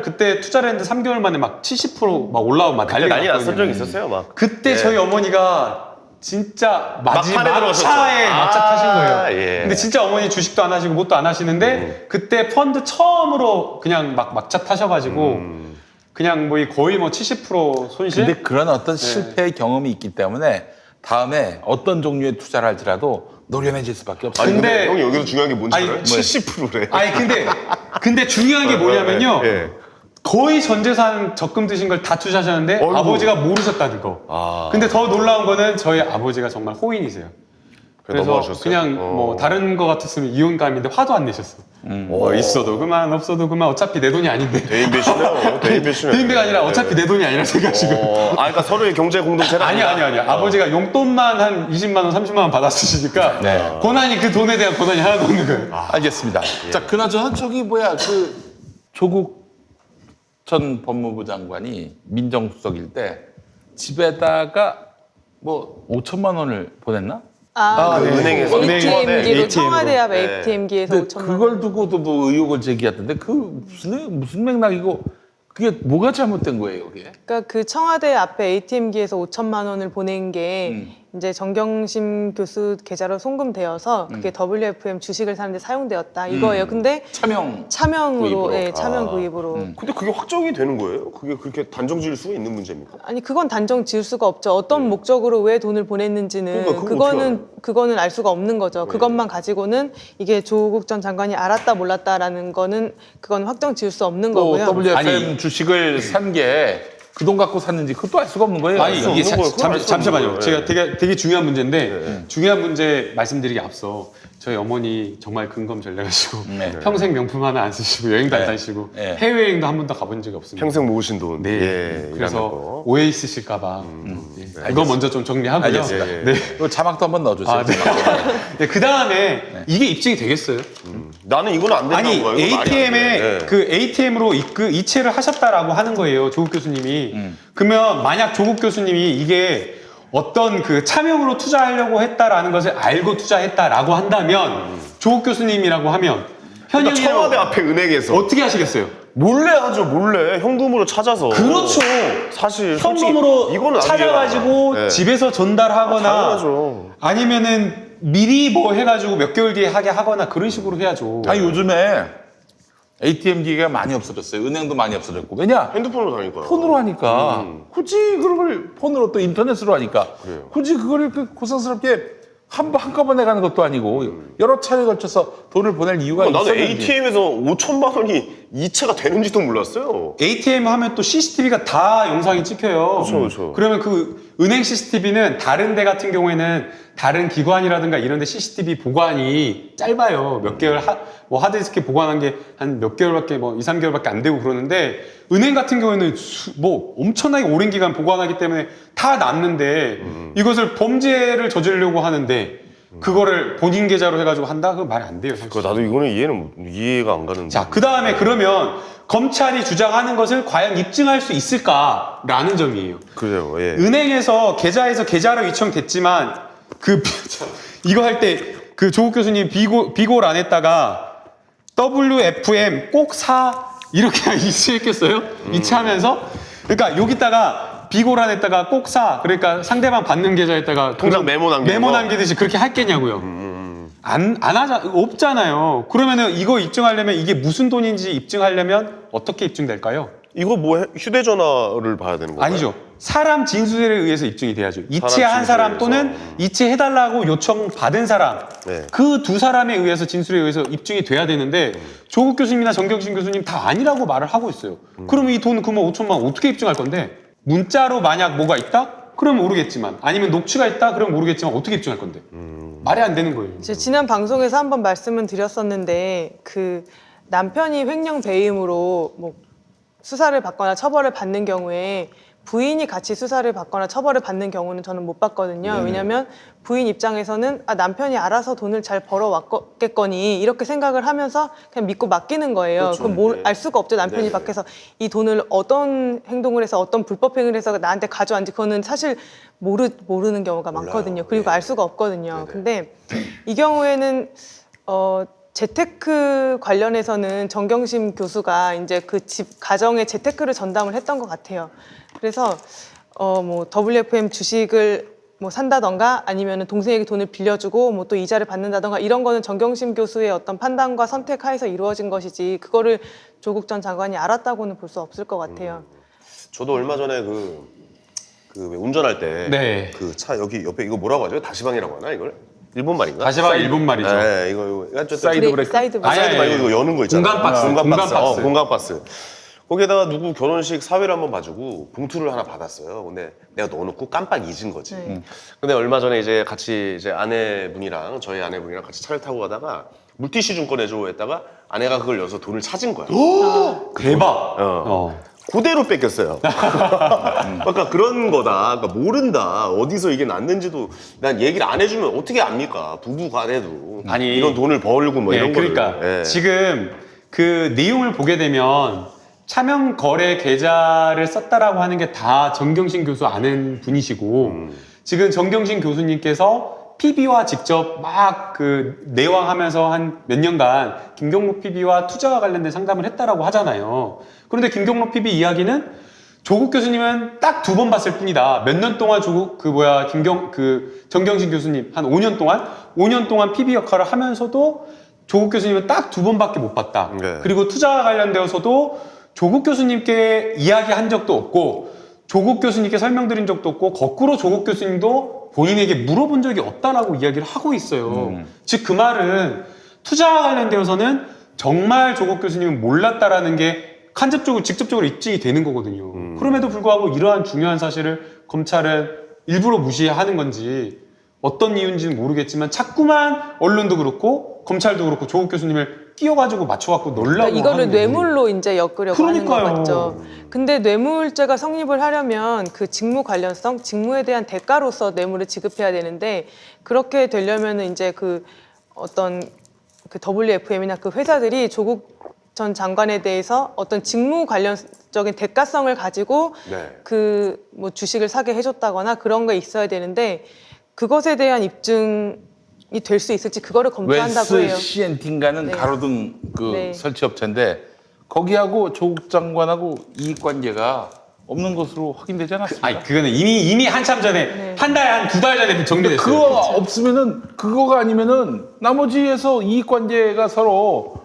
그때 투자를 했는데 3개월 만에 막 70%막 올라오고 막 그때 난리 났었던 났거든요. 적 있었어요, 막. 그때 예. 저희 어머니가 진짜 막판에 들어가셨죠. 막차에 막차 타신 거예요. 예. 근데 진짜 어머니 주식도 안 하시고 뭣도 안 하시는데 그때 펀드 처음으로 그냥 막 막차 타셔가지고 그냥 뭐 거의 뭐 70% 손실? 근데 그런 어떤 실패의 경험이 있기 때문에 다음에 어떤 종류의 투자를 할지라도 노련해질 수밖에 없어요. 아니, 근데- 근데 형이 여기서 중요한 게 뭔지 아니, 알아요? 70%래. 아니 근데 중요한 게 뭐냐면요. 예. 거의 전 재산 적금 드신 걸 다 투자하셨는데 어이구. 아버지가 모르셨다는 거. 아. 근데 더 놀라운 거는 저희 아버지가 정말 호인이세요. 그래서 넘어가셨어요? 그냥 뭐 다른 거 같았으면 이혼감인데 화도 안 내셨어. 뭐 있어도 그만 없어도 그만 어차피 내 돈이 아닌데. 대인 배신이요. 대인 배신. 대인배가 아니라 어차피 내 돈이 아니라 생각하시고. 그러니까 서로의 경제 공동체는 아니요. 아버지가 용돈만 한 20만 원, 30만 원 받았으시니까 네. 고난이 그 돈에 대한 고난이 하나도 없는 거예요. 알겠습니다. 자, 그나저나 저기 뭐야 조국 전 법무부 장관이 민정수석일 때 집에다가 뭐 5천만 원을 보냈나? 그 은행에서. ATM기로 ATM 로. 청와대 앞 네. ATM기에서 근데 5천만 원. 그걸 두고도 뭐 의혹을 제기하던데 무슨 맥락이고 그게 뭐가 잘못된 거예요, 그게? 그러니까 그 청와대 앞에 ATM기에서 5천만 원을 보낸 게 이제 정경심 교수 계좌로 송금되어서 그게 WFM 주식을 사는데 사용되었다 이거예요. 근데 차명으로 구입으로. 예, 차명 구입으로. 근데 그게 확정이 되는 거예요? 그게 그렇게 단정 지을 수가 있는 문제입니까? 아니 그건 단정 지을 수가 없죠. 어떤 목적으로 왜 돈을 보냈는지는 그러니까 그거 어떻게 그거는 알 수가 없는 거죠. 그것만 가지고는 이게 조국 전 장관이 알았다 몰랐다라는 거는 그건 확정 지을 수 없는 또 거고요. WFM 아니. 주식을 산 게 그 돈 갖고 샀는지 그것도 알 수가 없는 거예요. 아니 수 이게 없는 거예요. 그건 알수 없는 잠시만요. 거예요. 제가 되게 중요한 문제인데 중요한 문제 말씀드리기 앞서 저희 어머니 정말 근검 전략하시고 네. 평생 명품 하나 안 쓰시고 여행도 안 네. 다니시고 네. 해외여행도 한 번도 가본 적이 없습니다. 평생 모으신 돈. 네. 예, 그래서 일하는 거. 오해 있으실까봐 이거 먼저 좀 정리하고요. 알겠습니다. 예, 예. 네. 그 자막도 한번 넣어주세요. 아, 네. 네, 그 다음에 이게 입증이 되겠어요? 나는 이건 안 된다고 아니 봐요. 이건 말이 안 돼. ATM에 예. 그 ATM으로 이체를 하셨다라고 하는 거예요, 조국 교수님이. 그러면 만약 조국 교수님이 이게 어떤 그 차명으로 투자하려고 했다라는 것을 알고 투자했다라고 한다면 조국 교수님이라고 하면 그러니까 현역이라고 청와대 앞에 은행에서 어떻게 하시겠어요? 몰래 하죠, 몰래 현금으로 찾아서. 그렇죠. 사실 솔직히 현금으로 이거는 안 찾아가지고 돼요. 예. 집에서 전달하거나 당연하죠. 아니면은 미리 뭐 해가지고 몇 개월 뒤에 하게 하거나 그런 식으로 해야죠. 아니 요즘에 ATM 기계가 많이 없어졌어요. 은행도 많이 없어졌고. 왜냐? 핸드폰으로 다니까. 폰으로 하니까 굳이 그걸 폰으로 또 인터넷으로 하니까 그래요. 굳이 그거를 그 고상스럽게 한꺼번에 가는 것도 아니고 여러 차례 걸쳐서 돈을 보낼 이유가 나는 있었는지. ATM에서 5천만 원이 이체가 되는지도 몰랐어요. ATM 하면 또 CCTV가 다 영상이 찍혀요. 그렇죠. 그러면 그 은행 CCTV는 다른 데 같은 경우에는 다른 기관이라든가 이런 데 CCTV 보관이 짧아요. 몇 개월 뭐 하드디스크에 보관한 게 한 몇 개월밖에 뭐 2, 3개월밖에 안 되고 그러는데 은행 같은 경우에는 뭐 엄청나게 오랜 기간 보관하기 때문에 다 남는데 이것을 범죄를 저지르려고 하는데 그거를 본인 계좌로 해가지고 한다? 그거 말이 안 돼요. 사실. 나도 이거는 이해가 안 가는데. 자, 그 다음에 그러면 검찰이 주장하는 것을 과연 입증할 수 있을까라는 점이에요. 그래요. 예. 은행에서 계좌로 요청됐지만 이거 할 때 그 조국 교수님 비골 안 했다가 WFM 꼭 사 이렇게 이체했겠어요? 이체하면서 그러니까 여기다가 비골 안 했다가 꼭 사 그러니까 상대방 받는 계좌에다가 통장 메모 남기듯이 그렇게 할겠냐고요. 안 없잖아요. 그러면은 이거 입증하려면 이게 무슨 돈인지 입증하려면 어떻게 입증될까요? 이거 뭐 휴대전화를 봐야 되는 건가요? 아니죠. 사람 진술에 의해서 입증이 돼야죠. 이체한 사람 또는 이체해달라고 요청받은 사람 네. 그 두 사람에 의해서 진술에 의해서 입증이 돼야 되는데 조국 교수님이나 정경심 교수님 다 아니라고 말을 하고 있어요. 그러면 이 돈 그러면 5천만 원 어떻게 입증할 건데 문자로 만약 뭐가 있다? 그러면 모르겠지만 아니면 녹취가 있다? 그러면 모르겠지만 어떻게 입증할 건데 말이 안 되는 거예요. 이제 지난 방송에서 한번 말씀을 드렸었는데 그 남편이 횡령 배임으로 뭐 수사를 받거나 처벌을 받는 경우에 부인이 같이 수사를 받거나 처벌을 받는 경우는 저는 못 봤거든요. 왜냐하면 부인 입장에서는 남편이 알아서 돈을 잘 벌어왔겠거니 이렇게 생각을 하면서 그냥 믿고 맡기는 거예요. 그렇죠. 그럼 알 수가 없죠. 남편이 네네. 밖에서 이 돈을 어떤 행동을 해서 어떤 불법 행위를 해서 나한테 가져왔는지 그거는 사실 모르는 경우가 많거든요. 그리고 알 수가 없거든요. 근데 이 경우에는 재테크 관련해서는 정경심 교수가 이제 그 집 가정에 재테크를 전담을 했던 것 같아요. 그래서 뭐 WFM 주식을 뭐 산다던가 아니면은 동생에게 돈을 빌려주고 뭐 또 이자를 받는다던가 이런 거는 정경심 교수의 어떤 판단과 선택하에서 이루어진 것이지 그거를 조국 전 장관이 알았다고는 볼 수 없을 것 같아요. 저도 얼마 전에 왜 운전할 때 네. 그 차 여기 옆에 이거 뭐라고 하죠? 다시방이라고 하나 이걸? 일본 말인가? 다시방 일본 말이죠. 네, 이거 사이드 브레이크? 사이드 브레이크. 사이드 말고 이거 여는 거 있잖아요. 공간 박스. 공간 박스. 공간 박스. 공간 박스. 거기에다가 누구 결혼식 사회를 한번 봐주고 봉투를 하나 받았어요. 근데 내가 넣어놓고 깜빡 잊은 거지. 근데 얼마 전에 이제 같이 이제 저희 아내분이랑 같이 차를 타고 가다가 물티슈 좀 꺼내줘 했다가 아내가 그걸 열어서 돈을 찾은 거야. 대박. 그대로 뺏겼어요. 그러니까 그런 거다. 그러니까 모른다. 어디서 이게 났는지도 난 얘기를 안 해주면 어떻게 압니까? 부부 간에도. 아니, 이런 돈을 벌고 뭐 이런 거를. 그러니까 예. 지금 그 내용을 보게 되면 차명 거래 계좌를 썼다라고 하는 게 다 정경심 교수 아는 분이시고 지금 정경심 교수님께서 PB와 직접 막 그 내왕하면서 한 몇 년간 김경록 PB와 투자와 관련된 상담을 했다라고 하잖아요. 그런데 김경록 PB 이야기는 조국 교수님은 딱 2번 봤을 뿐이다. 몇 년 동안 정경심 교수님 한 5년 동안 PB 역할을 하면서도 조국 교수님은 딱 2번밖에 못 봤다. 네. 그리고 투자와 관련되어서도 조국 교수님께 이야기한 적도 없고 조국 교수님께 설명드린 적도 없고 거꾸로 조국 교수님도 본인에게 물어본 적이 없다라고 이야기를 하고 있어요. 즉 그 말은 투자와 관련되어서는 정말 조국 교수님은 몰랐다라는 게 직접적으로 입증이 되는 거거든요. 그럼에도 불구하고 이러한 중요한 사실을 검찰은 일부러 무시하는 건지 어떤 이유인지는 모르겠지만 자꾸만 언론도 그렇고 검찰도 그렇고 조국 교수님을 끼워가지고 맞춰갖고 놀라고 그러니까 이거를 하는 거지. 뇌물로 이제 엮으려고 하는 거 그러니까요. 맞죠. 근데 뇌물죄가 성립을 하려면 그 직무 관련성, 직무에 대한 대가로서 뇌물을 지급해야 되는데 그렇게 되려면은 이제 그 어떤 그 WFM이나 그 회사들이 조국 전 장관에 대해서 어떤 직무 관련적인 대가성을 가지고 네. 그 뭐 주식을 사게 해줬다거나 그런 게 있어야 되는데 그것에 대한 입증이 될 수 있을지 그거를 검토한다고 해요. 웨스 CNT인가는 네. 가로등 그 네. 설치업체인데 거기하고 조국 장관하고 이익 관계가 없는 것으로 확인되지 않았습니까? 아니 그거는 이미 한참 전에 한 달 한 2달 전에 정리됐어요. 그거가 없으면은 그거가 아니면은 나머지에서 이익 관계가 서로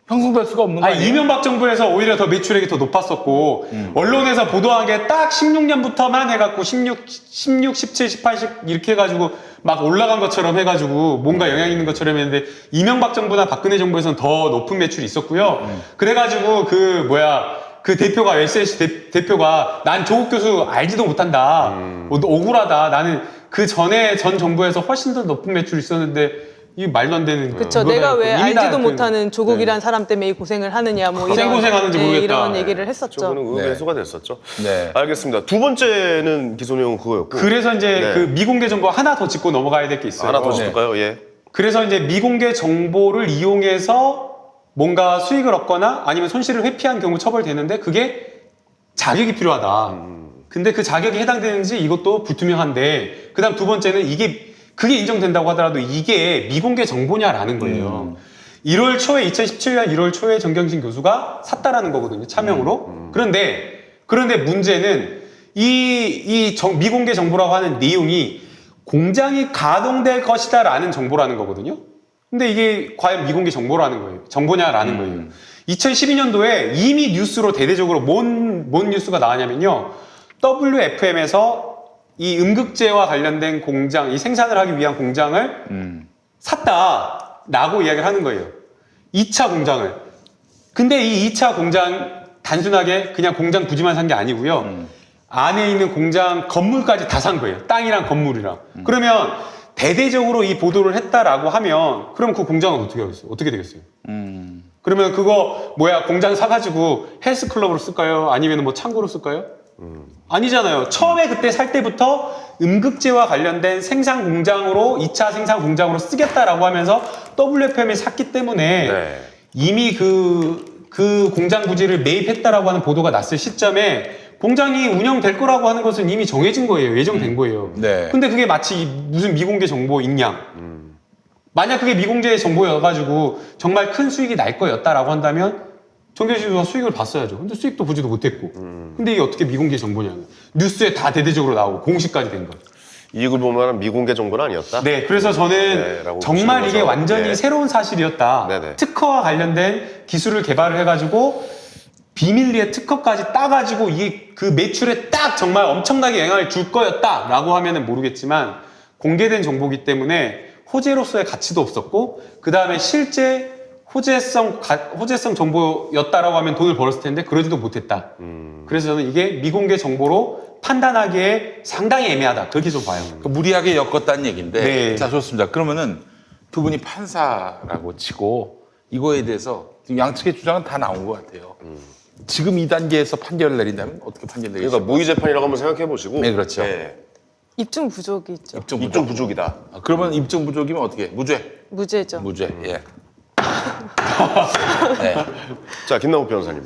형성될 수가 없는 거 아니, 아니에요? 이명박 정부에서 오히려 더 매출액이 더 높았었고 언론에서 보도한 게 딱 16년부터만 해갖고 16, 17, 18씩 이렇게 해가지고 막 올라간 것처럼 해가지고 뭔가 영향 있는 것처럼 했는데 이명박 정부나 박근혜 정부에서는 더 높은 매출이 있었고요. 그래가지고 그 대표가 SNC 대표가 난 조국 교수 알지도 못한다. 억울하다. 나는 그 전에 전 정부에서 훨씬 더 높은 매출이 있었는데 이 말도 안 되는. 그쵸. 그거다 내가 왜 했고 이미 다 알지도 그- 못하는 조국이란 사람 때문에 이 고생을 하느냐, 뭐 이런 생고생하는지 모르겠다. 이런 얘기를 했었죠. 저거는 의혹의 네. 해소가 됐었죠. 네. 알겠습니다. 두 번째는 기소 내용은 그거였고. 그래서 이제 네. 그 미공개 정보 하나 더 짚고 넘어가야 될 게 있어요. 하나 더 짚을까요? 예. 그래서 이제 미공개 정보를 이용해서 뭔가 수익을 얻거나 아니면 손실을 회피한 경우 처벌되는데 그게 자격이 필요하다. 근데 그 자격이 해당되는지 이것도 불투명한데 그다음 두 번째는 그게 인정된다고 하더라도 이게 미공개 정보냐라는 거예요. 1월 초에 2017년 1월 초에 정경심 교수가 샀다라는 거거든요. 차명으로. 그런데 문제는 미공개 정보라고 하는 내용이 공장이 가동될 것이다라는 정보라는 거거든요. 근데 이게 과연 미공개 정보라는 거예요. 정보냐라는 거예요. 2012년도에 이미 뉴스로 대대적으로 뭔 뉴스가 나왔냐면요. WFM에서 이 음극재와 관련된 공장, 이 생산을 하기 위한 공장을 샀다라고 이야기를 하는 거예요. 2차 공장을. 근데 이 2차 공장 단순하게 그냥 공장 부지만 산 게 아니고요. 안에 있는 공장 건물까지 다 산 거예요. 땅이랑 건물이랑. 그러면 대대적으로 이 보도를 했다라고 하면 그럼 그 공장은 어떻게 하겠어요? 어떻게 되겠어요? 그러면 그거 공장 사가지고 헬스클럽으로 쓸까요? 아니면 뭐 창고로 쓸까요? 아니잖아요. 처음에 그때 살 때부터 음극재와 관련된 생산 공장으로 2차 생산 공장으로 쓰겠다라고 하면서 WFM이 샀기 때문에 네. 이미 그 공장 부지를 매입했다라고 하는 보도가 났을 시점에 공장이 운영될 거라고 하는 것은 이미 정해진 거예요. 예정된 거예요. 네. 근데 그게 마치 무슨 미공개 정보인 양. 만약 그게 미공개 정보여가지고 정말 큰 수익이 날 거였다라고 한다면 정경심 수익을 봤어야죠. 근데 수익도 보지도 못했고. 근데 이게 어떻게 미공개 정보냐. 뉴스에 다 대대적으로 나오고 공시까지 된 거예요. 이익을 보면 미공개 정보는 아니었다. 네, 그래서 저는 네, 라고 정말 보시는 이게 거죠. 완전히 네. 새로운 사실이었다. 네네. 특허와 관련된 기술을 개발을 해가지고 비밀리에 특허까지 따가지고 이게 그 매출에 딱 정말 엄청나게 영향을 줄 거였다라고 하면은 모르겠지만 공개된 정보기 때문에 호재로서의 가치도 없었고 그 다음에 실제 호재성 정보였다라고 하면 돈을 벌었을 텐데 그러지도 못했다. 그래서 저는 이게 미공개 정보로 판단하기에 상당히 애매하다. 그렇게 좀 봐요. 그 무리하게 엮었다는 얘기인데. 네. 자, 좋습니다. 그러면은 두 분이 판사라고 치고 이거에 대해서 지금 양측의 주장은 다 나온 것 같아요. 지금 이 단계에서 판결을 내린다면 어떻게 판결 내리실까요? 그러니까 모의 재판이라고 한번 생각해 보시고. 네, 그렇죠. 입증 부족이 있죠. 입증 부족이다. 그러면 입증 부족이면 어떻게? 무죄. 무죄죠. 무죄. 예. 네. 자, 김남욱 변호사님.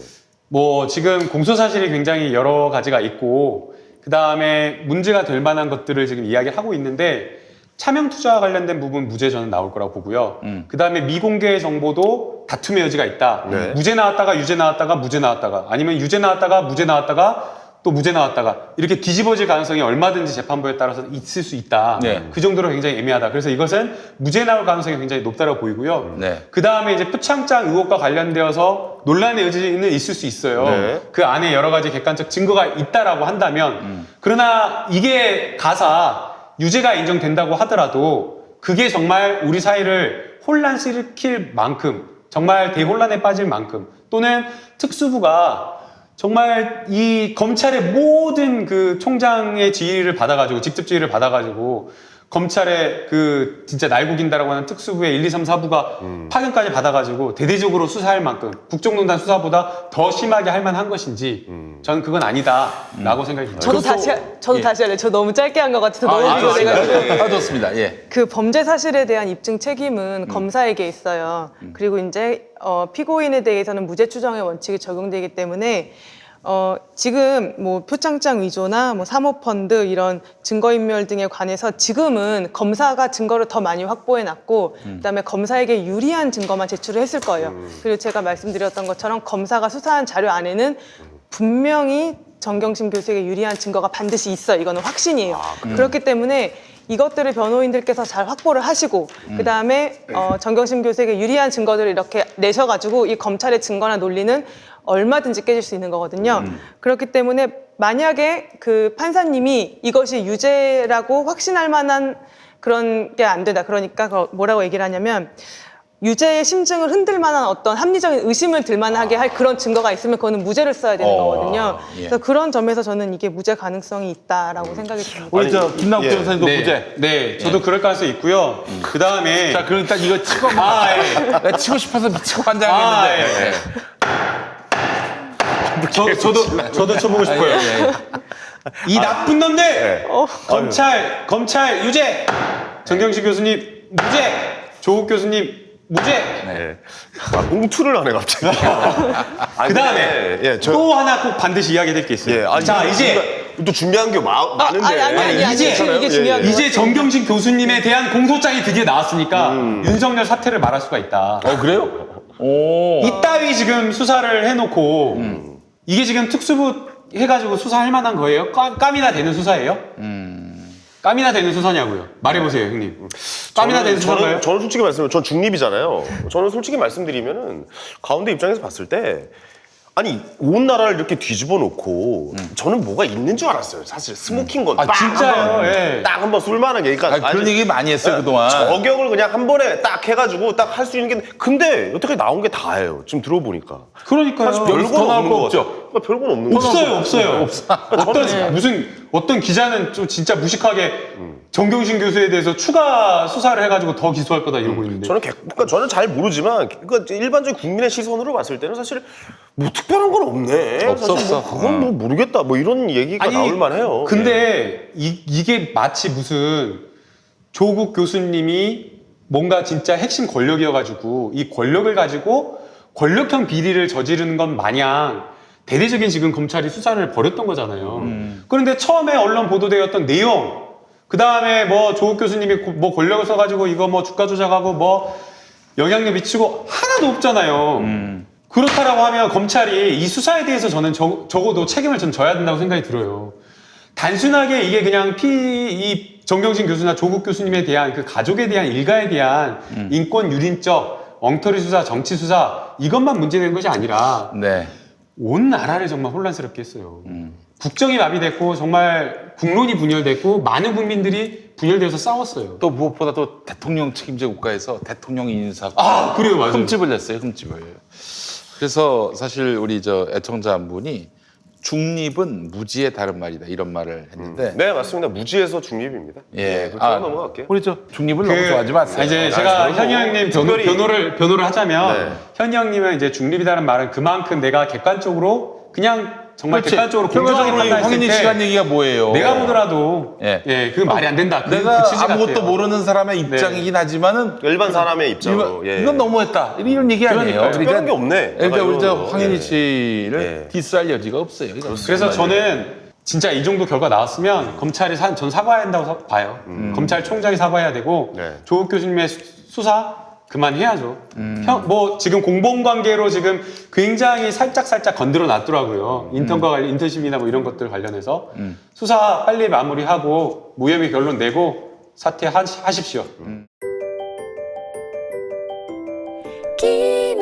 뭐 지금 공소 사실이 굉장히 여러 가지가 있고 그 다음에 문제가 될 만한 것들을 지금 이야기를 하고 있는데 차명 투자와 관련된 부분 무죄 저는 나올 거라고 보고요. 그 다음에 미공개 정보도 다툼의 여지가 있다. 네. 무죄 나왔다가 유죄 나왔다가 무죄 나왔다가 아니면 유죄 나왔다가 무죄 나왔다가 또 무죄 나왔다가 이렇게 뒤집어질 가능성이 얼마든지 재판부에 따라서 있을 수 있다. 네. 그 정도로 굉장히 애매하다. 그래서 이것은 무죄 나올 가능성이 굉장히 높다고 보이고요. 네. 그 다음에 이제 표창장 의혹과 관련되어서 논란의 여지는 있을 수 있어요. 네. 그 안에 여러 가지 객관적 증거가 있다라고 한다면, 그러나 이게 가사 유죄가 인정된다고 하더라도 그게 정말 우리 사회를 혼란시킬 만큼, 정말 대혼란에 빠질 만큼, 또는 특수부가 정말 이 검찰의 모든 그 총장의 지휘를 받아가지고 직접 지휘를 받아가지고 검찰의 그 진짜 날고긴다라고 하는 특수부의 1, 2, 3, 4부가 파견까지 받아가지고 대대적으로 수사할 만큼 국정농단 수사보다 더 심하게 할 만한 것인지 저는 그건 아니다라고 생각이 듭니다. 저도 다시 할래요. 저 너무 짧게 한 것 같아서 너무 피곤해가지고. 좋습니다. 예. 그 범죄 사실에 대한 입증 책임은 검사에게 있어요. 그리고 이제 피고인에 대해서는 무죄 추정의 원칙이 적용되기 때문에 지금 뭐 표창장 위조나 뭐 사모펀드 이런 증거인멸 등에 관해서 지금은 검사가 증거를 더 많이 확보해 놨고 그다음에 검사에게 유리한 증거만 제출을 했을 거예요. 그리고 제가 말씀드렸던 것처럼 검사가 수사한 자료 안에는 분명히 정경심 교수에게 유리한 증거가 반드시 있어. 이거는 확신이에요. 그렇기 때문에 이것들을 변호인들께서 잘 확보를 하시고 그 다음에 정경심 교수에게 유리한 증거들을 이렇게 내셔가지고 이 검찰의 증거나 논리는 얼마든지 깨질 수 있는 거거든요. 그렇기 때문에 만약에 그 판사님이 이것이 유죄라고 확신할 만한 그런 게 안 된다. 그러니까 뭐라고 얘기를 하냐면 유죄의 심증을 흔들 만한 어떤 합리적인 의심을 들만하게 할 그런 증거가 있으면 그거는 무죄를 써야 되는 거거든요. 예. 그래서 그런 점에서 저는 이게 무죄 가능성이 있다라고 생각이 듭니다. 우리 아니, 저 김남국 예. 변호사님도 네, 무죄. 네, 저도 그럴 가능성이 있고요. 그 다음에 자, 그럼 일단 이거 치고 예. 내가 치고 싶어서 미치고 아, 환장했는데. 예. 저도 쳐보고 싶어요. 예. 이 나쁜 놈들! 검찰 유죄! 정경심 교수님 무죄! 조국 교수님 무죄! 예. 뭉투를 하네 갑자기. 그 다음에 예, 또 하나 꼭 반드시 이야기해야 될 게 있어요. 예, 아니, 자, 우리가 이제 또 준비한 게 많은데. 아니, 지금 이게 중요한 예, 예. 이제 정경심 교수님에 대한 공소장이 드디어 나왔으니까 윤석열 사태를 말할 수가 있다. 그래요? 오. 이따위 지금 수사를 해놓고 이게 지금 특수부 해가지고 수사할 만한 거예요? 깜이나 되는 수사예요? 깜이나 되는 수사냐고요? 말해보세요, 형님. 깜이나 되는 수사인가요? 저는 솔직히 말씀드리면 전 중립이잖아요. 저는 솔직히 말씀드리면은 가운데 입장에서 봤을 때 아니 온 나라를 이렇게 뒤집어 놓고 저는 뭐가 있는 줄 알았어요. 사실 스모킹 건 아, 딱 진짜요? 한번, 예. 딱 한번 술만하게 그러니까 그런 얘기 많이 했어요, 그동안. 저격을 그냥 한 번에 딱 해가지고 딱 할 수 있는 게 근데 여태까지 나온 게 다예요. 지금 들어보니까 그러니까요. 사실 여기서 더 별건 나올 없는 거 거 없죠? 같아요. 그러니까 별건 없는 거 없어요. 어떤 기자는 좀 진짜 무식하게 정경심 교수에 대해서 추가 수사를 해가지고 더 기소할 거다 이러고 있는데. 그러니까 저는 잘 모르지만 그러니까 일반적인 국민의 시선으로 봤을 때는 사실 뭐 특별한 건 없네. 없어, 사실 뭐 없어. 그건 뭐 모르겠다. 뭐 이런 얘기가 나올 만해요. 근데 이게 마치 무슨 조국 교수님이 뭔가 진짜 핵심 권력이어가지고 이 권력을 가지고 권력형 비리를 저지르는 건 마냥 대대적인 지금 검찰이 수사를 벌였던 거잖아요. 그런데 처음에 언론 보도되었던 내용, 그 다음에 뭐 조국 교수님이 뭐 권력을 써가지고 이거 뭐 주가 조작하고 뭐 영향력 미치고 하나도 없잖아요. 그렇다라고 하면 검찰이 이 수사에 대해서 저는 적어도 책임을 전 져야 된다고 생각이 들어요. 단순하게 이게 그냥 이 정경심 교수나 조국 교수님에 대한 그 가족에 대한 일가에 대한 인권 유린적 엉터리 수사, 정치 수사 이것만 문제된 것이 아니라 네. 온 나라를 정말 혼란스럽게 했어요. 국정이 마비됐고 정말 국론이 분열됐고 많은 국민들이 분열돼서 싸웠어요. 또 무엇보다 또 대통령 책임제 국가에서 대통령 인사가 아, 그래요, 맞아요. 흠집을 냈어요, 흠집을. 그래서 사실 우리 저 애청자 한 분이 중립은 무지의 다른 말이다 이런 말을 했는데 네 맞습니다. 무지에서 중립입니다. 예, 그렇게 넘어갈게요. 우리 저 중립을 너무 좋아하지 마세요. 이제 아, 제가 저는 현희 뭐 형님 특별히- 변호를 하자면 네. 현희 형님은 이제 중립이라는 말은 그만큼 내가 객관적으로 그냥 정말 그렇지. 객관적으로 공정하게 결과적으로 이 판단했을 황인희 때 시간 얘기가 뭐예요? 내가 보더라도 예. 그건 말이 안 된다. 내가 그 취지 아무것도 같아요. 모르는 사람의 입장이긴 하지만은 일반 사람의 입장으로 이건 너무했다 이런 얘기 아니에요. 그러니까요. 특별한 게 없네. 그러니까 우리 저 이런 거. 황인희 예. 씨를 예. 디스할 여지가 없어요. 이건. 그래서 저는 진짜 이 정도 결과 나왔으면 검찰이 전 사과해야 된다고 봐요. 검찰총장이 사과해야 되고 네. 조국 교수님의 수사 그만해야죠. 뭐 지금 공범관계로 지금 굉장히 살짝 건드려 놨더라고요. 인턴과 관련 인턴십이나 뭐 이런 것들 관련해서 수사 빨리 마무리하고 무혐의 결론 내고 사퇴하십시오. 김